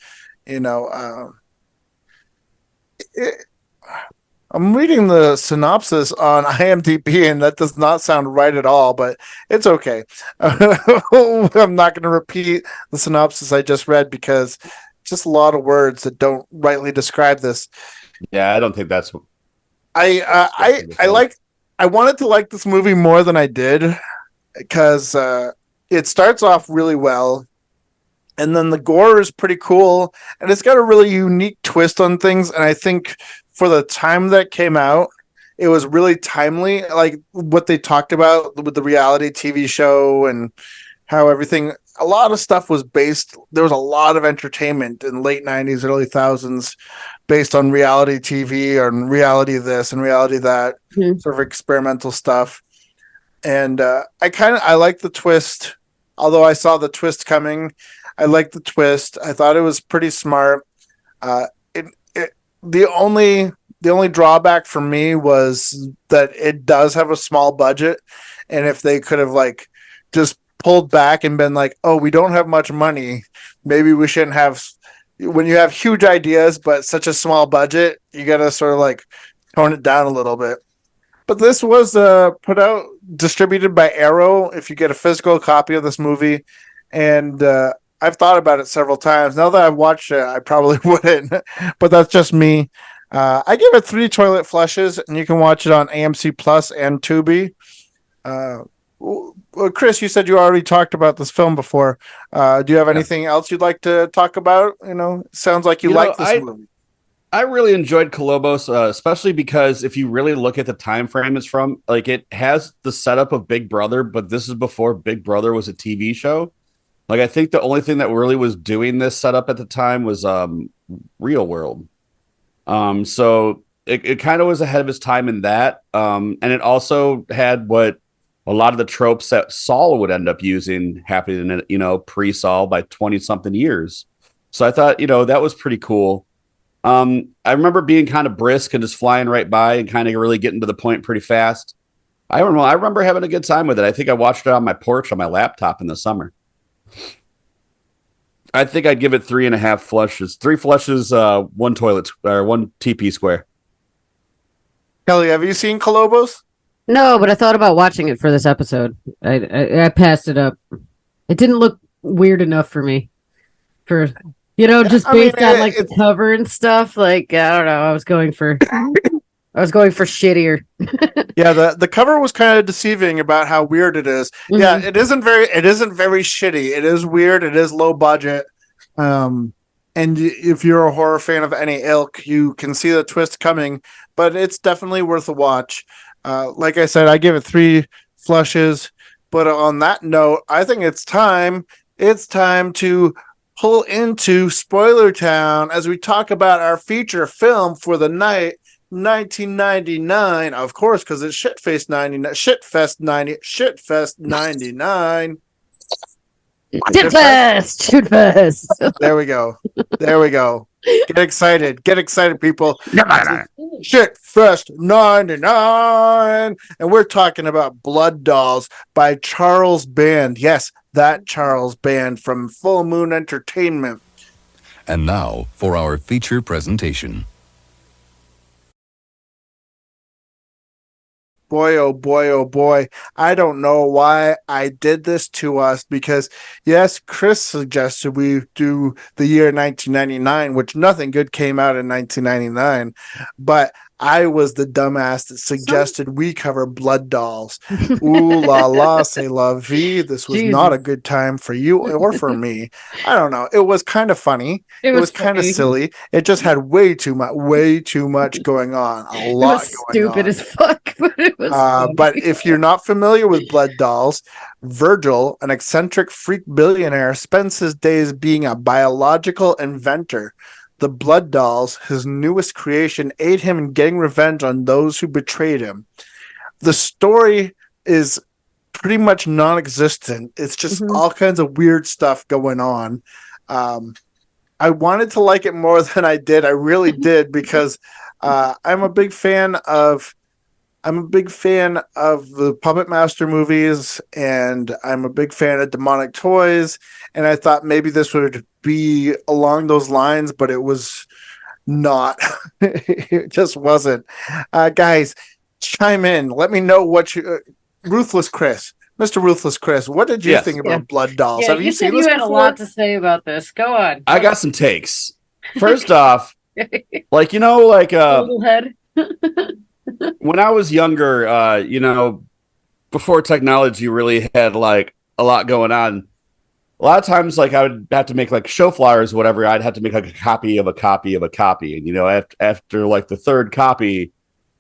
I'm reading the synopsis on IMDb, and that does not sound right at all, but it's okay. I'm not going to repeat the synopsis I just read because just a lot of words that don't rightly describe this. Yeah, I don't think that's. I wanted to like this movie more than I did because it starts off really well. And then the gore is pretty cool, and it's got a really unique twist on things. And I think for the time that came out, it was really timely. Like what they talked about with the reality TV show and how everything, a lot of stuff was based. There was a lot of entertainment in late 90s, early thousands based on reality TV or reality this and reality that, sort of experimental stuff. And I like the twist, although I saw the twist coming. I like the twist. I thought it was pretty smart. The only drawback for me was that it does have a small budget, and if they could have like just pulled back and been like, "Oh, we don't have much money. Maybe we shouldn't have." When you have huge ideas but such a small budget, you gotta sort of like tone it down a little bit. But this was distributed by Arrow. If you get a physical copy of this movie, and I've thought about it several times. Now that I've watched it, I probably wouldn't, but that's just me. I give it 3 toilet flushes, and you can watch it on AMC Plus and Tubi. Chris, you said you already talked about this film before. Do you have anything else you'd like to talk about? Sounds like you like this movie. I really enjoyed Kolobos, especially because if you really look at the time frame it's from, like it has the setup of Big Brother, but this is before Big Brother was a TV show. Like, I think the only thing that really was doing this setup at the time was Real World. So it kind of was ahead of its time in that. And it also had what a lot of the tropes that Saul would end up using happening, pre-Saul by 20-something years. So I thought, that was pretty cool. I remember being kind of brisk and just flying right by and kind of really getting to the point pretty fast. I don't know. I remember having a good time with it. I think I watched it on my porch on my laptop in the summer. I think I'd give it 3.5 flushes. 3 flushes, 1 toilet or 1 TP square. Kelly, have you seen Kolobos? No, but I thought about watching it for this episode. I passed it up. It didn't look weird enough for me. Just based on like the cover and stuff. Like, I don't know. I was going for shittier. Yeah, the cover was kind of deceiving about how weird it is. Mm-hmm. Yeah, it isn't very shitty. It is weird. It is low budget. And if you're a horror fan of any ilk, you can see the twist coming. But it's definitely worth a watch. Like I said, I give it 3 flushes. But on that note, I think it's time. It's time to pull into Spoiler Town as we talk about our feature film for the night. 1999, of course, because it's Shitfest 99. Shitfest 99. Shitfest. There we go. Get excited, people. Shitfest 99, and we're talking about Blood Dolls by Charles Band. Yes, that Charles Band from Full Moon Entertainment. And now for our feature presentation. Boy, oh boy, oh boy. I don't know why I did this to us because, yes, Chris suggested we do the year 1999, which nothing good came out in 1999. But I was the dumbass that suggested we cover Blood Dolls. Ooh la la, c'est la vie. This was not a good time for you or for me. I don't know. It was kind of funny. It was kind of silly. It just had way too much going on. A lot it was going on. Stupid as fuck, but it was but if you're not familiar with Blood Dolls, Virgil, an eccentric freak billionaire, spends his days being a biological inventor. The Blood Dolls, his newest creation, aid him in getting revenge on those who betrayed him. The story is pretty much non-existent. It's just all kinds of weird stuff going on. I wanted to like it more than I did. I really did, because I'm a big fan of the Puppet Master movies, and I'm a big fan of demonic toys, and I thought maybe this would be along those lines, but it was not. It just wasn't. Guys, chime in. Let me know what you... Ruthless Chris. Mr. Ruthless Chris, what did you think about Blood Dolls? Yeah, Have you seen said this you had before? a lot to say about this. Go on. I got some takes. First off, Little head. when I was younger, before technology really had like a lot going on, a lot of times like I would have to make like show flyers or whatever. I'd have to make like a copy of a copy of a copy. And, after like the third copy,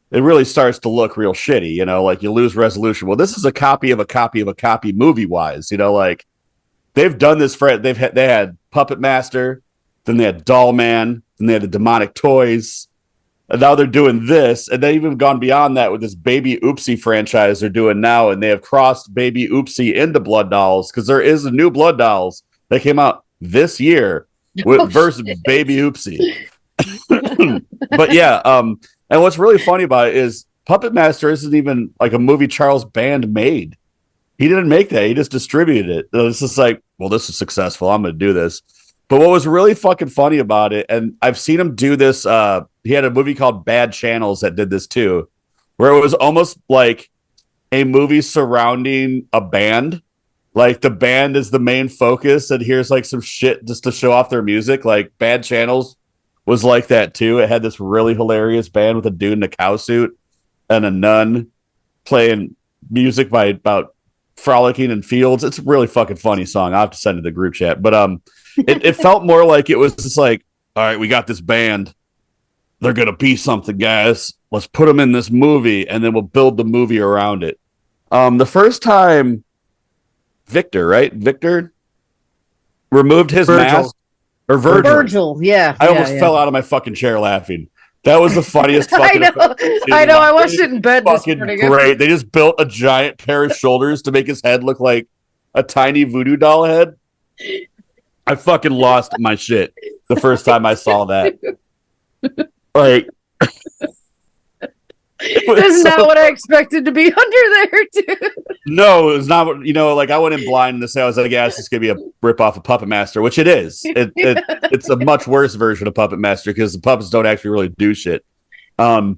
it really starts to look real shitty, like you lose resolution. Well, this is a copy of a copy of a copy movie wise, like they've done this they had Puppet Master, then they had Doll Man, then they had the Demonic Toys. And now they're doing this, and they've even gone beyond that with this Baby Oopsie franchise they're doing now, and they have crossed Baby Oopsie into Blood Dolls, because there is a new Blood Dolls that came out this year versus Baby Oopsie. But yeah, and what's really funny about it is Puppet Master isn't even like a movie Charles Band made. He didn't make that. He just distributed it. It's just like, well, this is successful. I'm going to do this. But what was really fucking funny about it, and I've seen him do this, he had a movie called Bad Channels that did this too, where it was almost like a movie surrounding a band. Like the band is the main focus, and here's like some shit just to show off their music. Like Bad Channels was like that too. It had this really hilarious band with a dude in a cow suit and a nun playing music about frolicking in fields. It's a really fucking funny song. I'll have to send it to the group chat. But it felt more like it was just like, all right, we got this band. They're going to be something, guys. Let's put them in this movie, and then we'll build the movie around it. The first time Victor removed his mask, or Virgil. Yeah. I almost fell out of my fucking chair laughing. That was the funniest fucking I know. I watched it in bed this morning. Great. They just built a giant pair of shoulders to make his head look like a tiny voodoo doll head. I fucking lost my shit the first time I saw that. Like, that's not what I expected to be under there, too. No, it was not what, like I went in blind to say, I was like, yeah, it's just going to be a ripoff of Puppet Master, which it is. It's a much worse version of Puppet Master because the puppets don't actually really do shit. But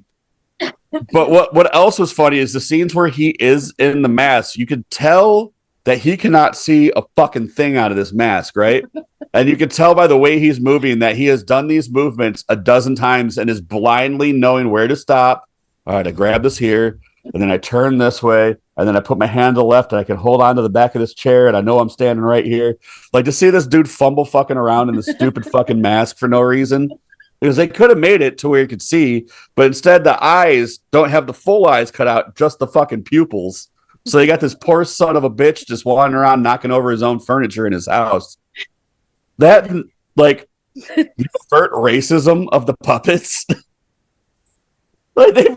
what else was funny is the scenes where he is in the mask, you could tell that he cannot see a fucking thing out of this mask, right? And you can tell by the way he's moving that he has done these movements a dozen times and is blindly knowing where to stop. All right, I grab this here, and then I turn this way, and then I put my hand to the left, and I can hold on to the back of this chair, and I know I'm standing right here. Like, to see this dude fumble fucking around in the stupid fucking mask for no reason, because they could have made it to where you could see, but instead the eyes don't have the full eyes cut out, just the fucking pupils. So they got this poor son of a bitch just wandering around knocking over his own furniture in his house. That, like, overt racism of the puppets. Like, they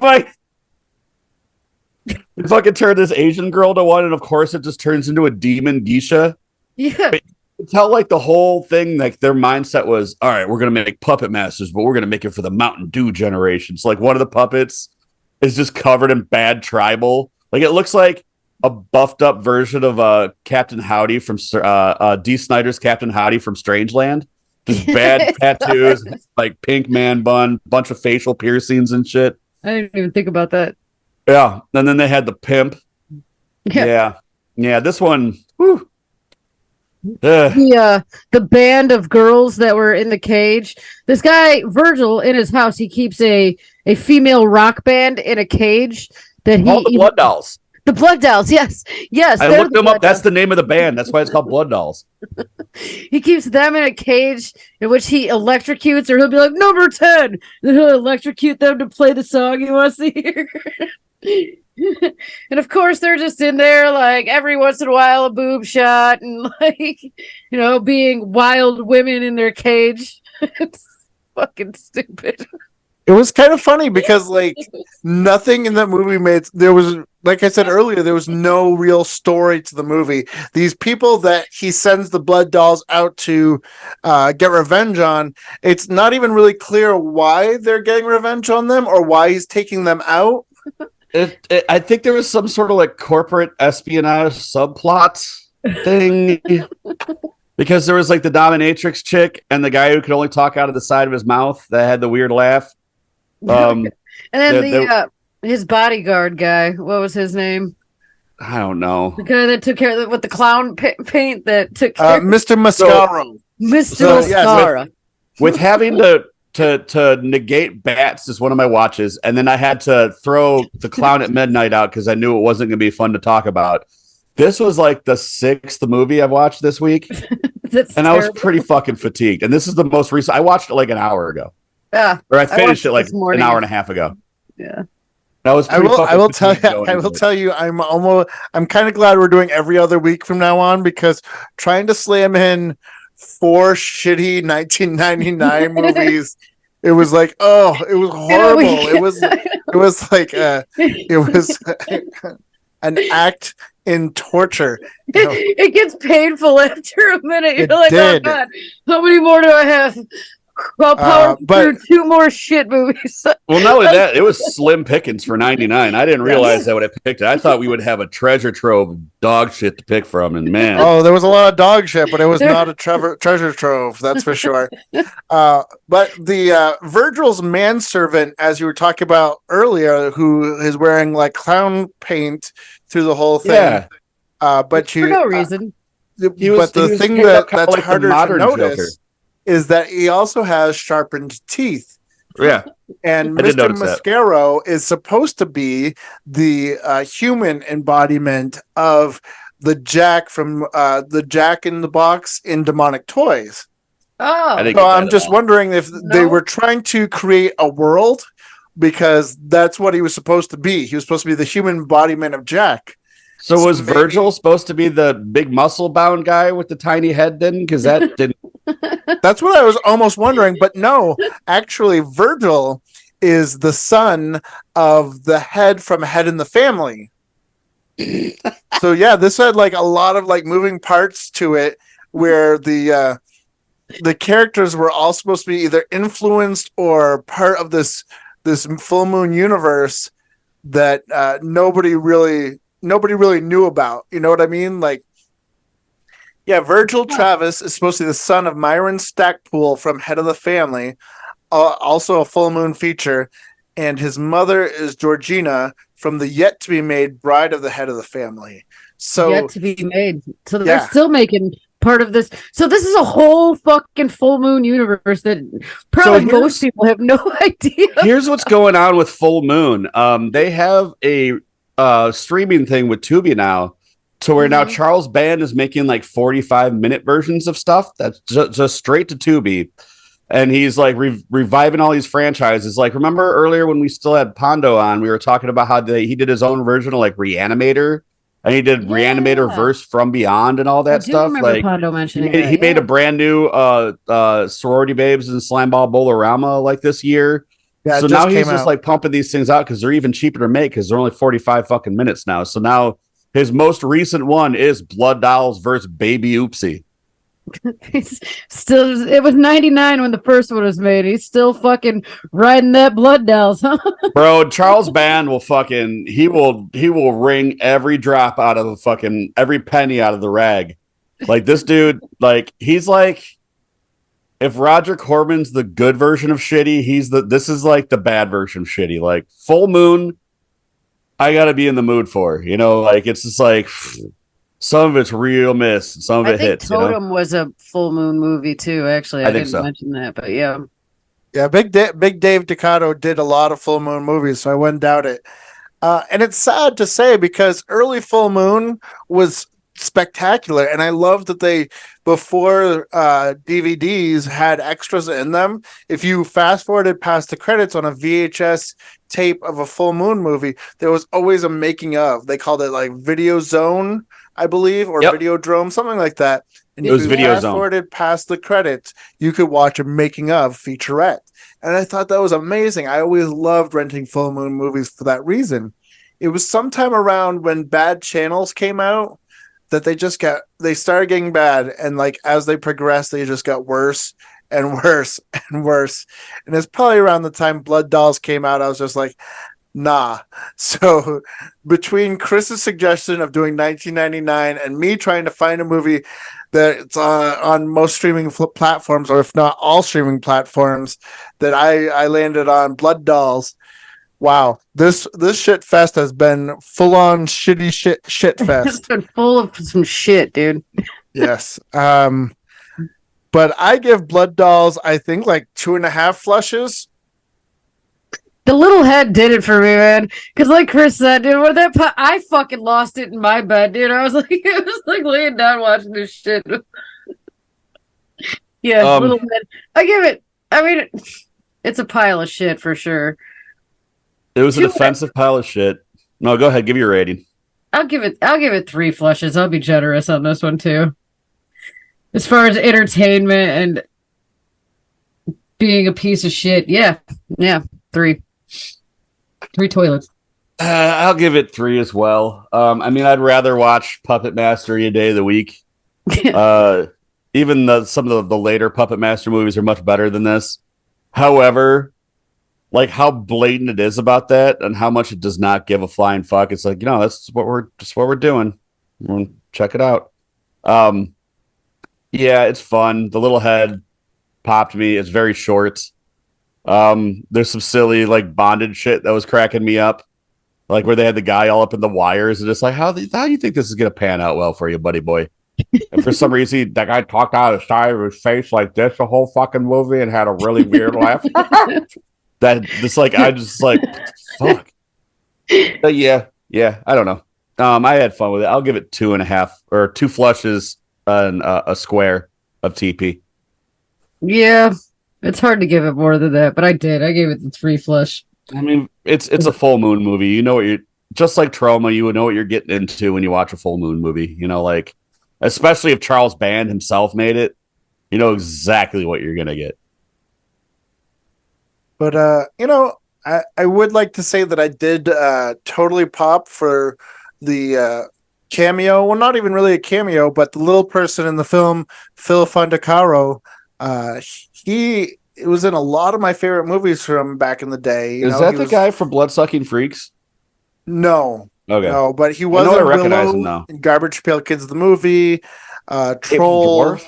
fucking turn this Asian girl to one, and of course it just turns into a demon geisha. Yeah. But you can tell, like, the whole thing, like, their mindset was, all right, we're going to make Puppet Masters, but we're going to make it for the Mountain Dew generation. So, like, one of the puppets is just covered in bad tribal. Like, it looks like a buffed up version of Captain Howdy from D. Snyder's Captain Howdy from Strangeland. Just bad tattoos, like pink man bun, bunch of facial piercings and shit. I didn't even think about that. Yeah, and then they had the pimp. Yeah. This one, whew. The band of girls that were in the cage. This guy Virgil in his house, he keeps a female rock band in a cage that All the Blood Dolls. The Blood Dolls, yes. I looked them up. That's the name of the band. That's why it's called Blood Dolls. He keeps them in a cage in which he electrocutes, or he'll be like, number 10. Then he'll electrocute them to play the song he wants to hear. And of course, they're just in there, like, every once in a while, a boob shot, and, like, being wild women in their cage. It's fucking stupid. It was kind of funny because, like, nothing in that movie there was, like I said earlier, there was no real story to the movie. These people that he sends the Blood Dolls out to get revenge on, it's not even really clear why they're getting revenge on them or why he's taking them out. I think there was some sort of like corporate espionage subplot thing because there was like the dominatrix chick and the guy who could only talk out of the side of his mouth that had the weird laugh. And then his bodyguard guy, what was his name? I don't know. The guy that took care of with the clown paint that took care of Mr. Mascaro. Mr. Mascara. With having to negate bats is one of my watches, and then I had to throw The Clown at Midnight out because I knew it wasn't going to be fun to talk about. This was like the 6th movie I've watched this week, and I was pretty fucking fatigued. And this is the most recent. I watched it like an hour ago. Yeah, or I finished it like an hour and a half ago. Yeah. I will tell you, I'm kind of glad we're doing every other week from now on, because trying to slam in 4 shitty 1999 movies, it was like, it was horrible. It was like it was an act in torture. It gets painful after a minute. You're like, oh God, how many more do I have? I'll power through 2 more shit movies. Well, not only that, it was slim pickings for 99. I didn't realize that when I picked it. I thought we would have a treasure trove of dog shit to pick from, and man. Oh, there was a lot of dog shit, but it was not a treasure trove, that's for sure. But the Virgil's manservant, as you were talking about earlier, who is wearing like clown paint through the whole thing. Yeah. For no reason. The thing that's like harder to notice is that he also has sharpened teeth. Yeah. And Mr. Mascaro is supposed to be the human embodiment of the Jack from the Jack in the Box in Demonic Toys. Oh. So I'm just wondering if they were trying to create a world, because that's what he was supposed to be. He was supposed to be the human embodiment of Jack. So was Virgil supposed to be the big muscle bound guy with the tiny head then? Because that didn't. That's what I was almost wondering, but no, actually Virgil is the son of the head from Head in the Family. So yeah, this had like a lot of like moving parts to it, where the characters were all supposed to be either influenced or part of this full moon universe that nobody really knew about. You know what I mean? Like, yeah, Virgil Travis is supposed to be the son of Myron Stackpool from Head of the Family, also a full moon feature, and his mother is Georgina from the yet to be made Bride of the Head of the Family. So yet to be made. So they're still making part of this. So this is a whole fucking full moon universe that probably most people have no idea. Here's what's going on with Full Moon. They have a streaming thing with Tubi now, to where now Charles Band is making like 45-minute versions of stuff that's just straight to Tubi, and he's like reviving all these franchises. Like, remember earlier when we still had Pondo on, we were talking about how he did his own version of like Reanimator, and he did Reanimator Verse from Beyond and all that stuff. Like, Pondo mentioning he made a brand new Sorority Babes and Slimeball Bolorama like this year. Yeah, so now he's just like pumping these things out because they're even cheaper to make, because they're only 45 fucking minutes now. So now his most recent one is Blood Dolls versus Baby Oopsie. It was 99 when the first one was made. He's still fucking riding that Blood Dolls, huh? Bro, Charles Band will fucking he will wring every drop out of the fucking every penny out of the rag. Like, this dude, like, he's like, if Roger Corman's the good version of shitty, this is like the bad version of shitty. Like, Full Moon, I gotta be in the mood for, like, it's just like Some of it's real miss, and some of I it think hits. Totem was a full moon movie too. Actually, I think didn't so. mention that, but yeah. Yeah, Big Dave Ducato did a lot of full moon movies, so I wouldn't doubt it. And it's sad to say because early Full Moon was spectacular, and I love that they before DVDs had extras in them. If you fast forwarded past the credits on a VHS tape of a Full Moon movie, there was always a making of. They called it like Video Zone, I believe, or Videodrome, something like that. And It was if you Video fast Zone. forwarded past the credits, you could watch a making of featurette. And I thought that was amazing. I always loved renting Full Moon movies for that reason. It was sometime around when bad channels came out that they started getting bad. And like as they progressed, they just got worse and worse and worse. And it's probably around the time Blood Dolls came out, I was just like, nah. So between Chris's suggestion of doing 1999 and me trying to find a movie that's on most streaming platforms, or if not all streaming platforms, that I landed on Blood Dolls. Wow, this shit fest has been full on shitty shit It's fest. been full of some shit, dude. Yes. But I give Blood Dolls, I think, like 2.5 flushes. The little head did it for me, man. Because like Chris said, dude, when I fucking lost it in my bed, dude. I was like, laying down watching this shit. Yeah, little head. I give it. I mean, it's a pile of shit for sure. It was a defensive pile of shit. No, go ahead, give your rating. I'll give it 3 flushes. I'll be generous on this one too. As far as entertainment and being a piece of shit, yeah, 3 toilets. I'll give it 3 as well. I mean, I'd rather watch Puppet Master any day of the week. Even some of the later Puppet Master movies are much better than this. However, like how blatant it is about that and how much it does not give a flying fuck. It's like, that's what we're doing. We'll check it out. Yeah, it's fun. The little head popped me. It's very short. There's some silly like bondage shit that was cracking me up. Like where they had the guy all up in the wires and just like, how do you think this is gonna pan out well for you, buddy boy? And for some reason, that guy talked out of the side of his face like this the whole fucking movie and had a really weird laugh. That just like I just like fuck. But yeah, I don't know. I had fun with it. I'll give it 2.5 or 2 flushes and a square of TP. Yeah, it's hard to give it more than that, but I did. I gave it the 3 flush. I mean, it's a full moon movie. You know what you're just like Trauma. You would know what you're getting into when you watch a full moon movie. Like especially if Charles Band himself made it, you know exactly what you're gonna get. But I would like to say that I did totally pop for the cameo. Well, not even really a cameo, but the little person in the film, Phil Fondacaro. He was in a lot of my favorite movies from back in the day. Is that the guy from Bloodsucking Freaks? No. Okay. No, but he was in Willow, in Garbage Pail Kids the movie, Troll,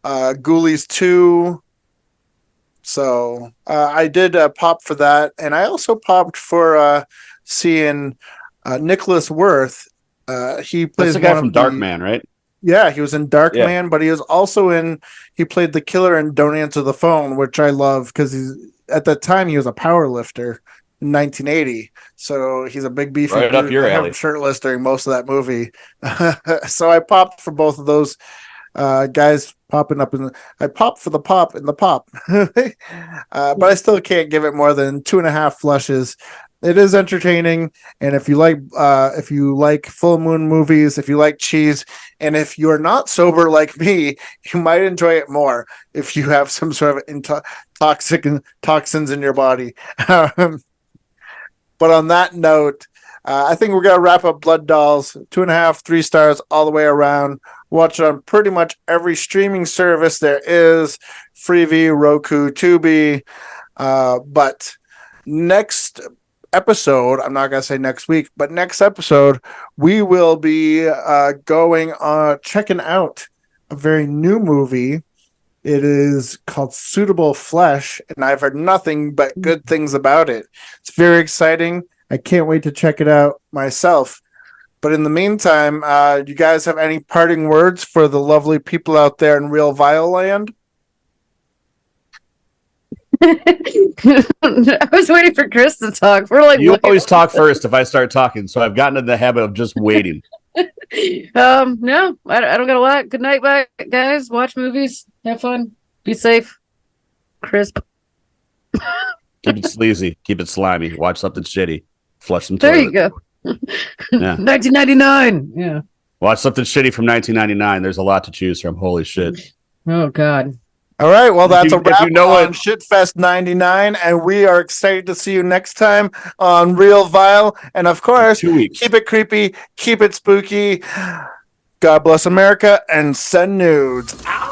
Ghoulies 2. So I did pop for that, and I also popped for seeing Nicholas Worth. He plays That's the guy from Darkman, right? Yeah, he was in Darkman, but he was also he played the killer in Don't Answer the Phone, which I love because at that time he was a power lifter in 1980. So he's a big beefy right up your alley. Shirtless during most of that movie. So I popped for both of those guys popping up I popped for the pop in the pop. But I still can't give it more than 2.5 flushes. It is entertaining, and if you like full moon movies, if you like cheese, and if you're not sober like me, you might enjoy it more if you have some sort of toxins in your body. But on that note, I think we're gonna wrap up Blood Dolls. 2.5, 3 stars all the way around. Watch it on pretty much every streaming service there is: Freevee, Roku, Tubi. But next episode, I'm not going to say next week, but next episode, we will be going on checking out a very new movie. It is called Suitable Flesh, and I've heard nothing but good things about it. It's very exciting. I can't wait to check it out myself. But in the meantime, you guys have any parting words for the lovely people out there in real Vile land? I was waiting for Chris to talk. We're like, You always talk first if I start talking, so I've gotten in the habit of just waiting. No, I don't got a lot. Good night, bye, guys. Watch movies, have fun, be safe, crisp. Keep it sleazy, keep it slimy. Watch something shitty. Flush some There toilet. you go. Yeah. 1999. Yeah. Watch something shitty from 1999. There's a lot to choose from. Holy shit. Oh God. All right, well, that's a If wrap you know on it- Shitfest 99, and we are excited to see you next time on Real Vile. And of course, 2 weeks. keep it creepy, keep it spooky. God bless America, and send nudes. Ow!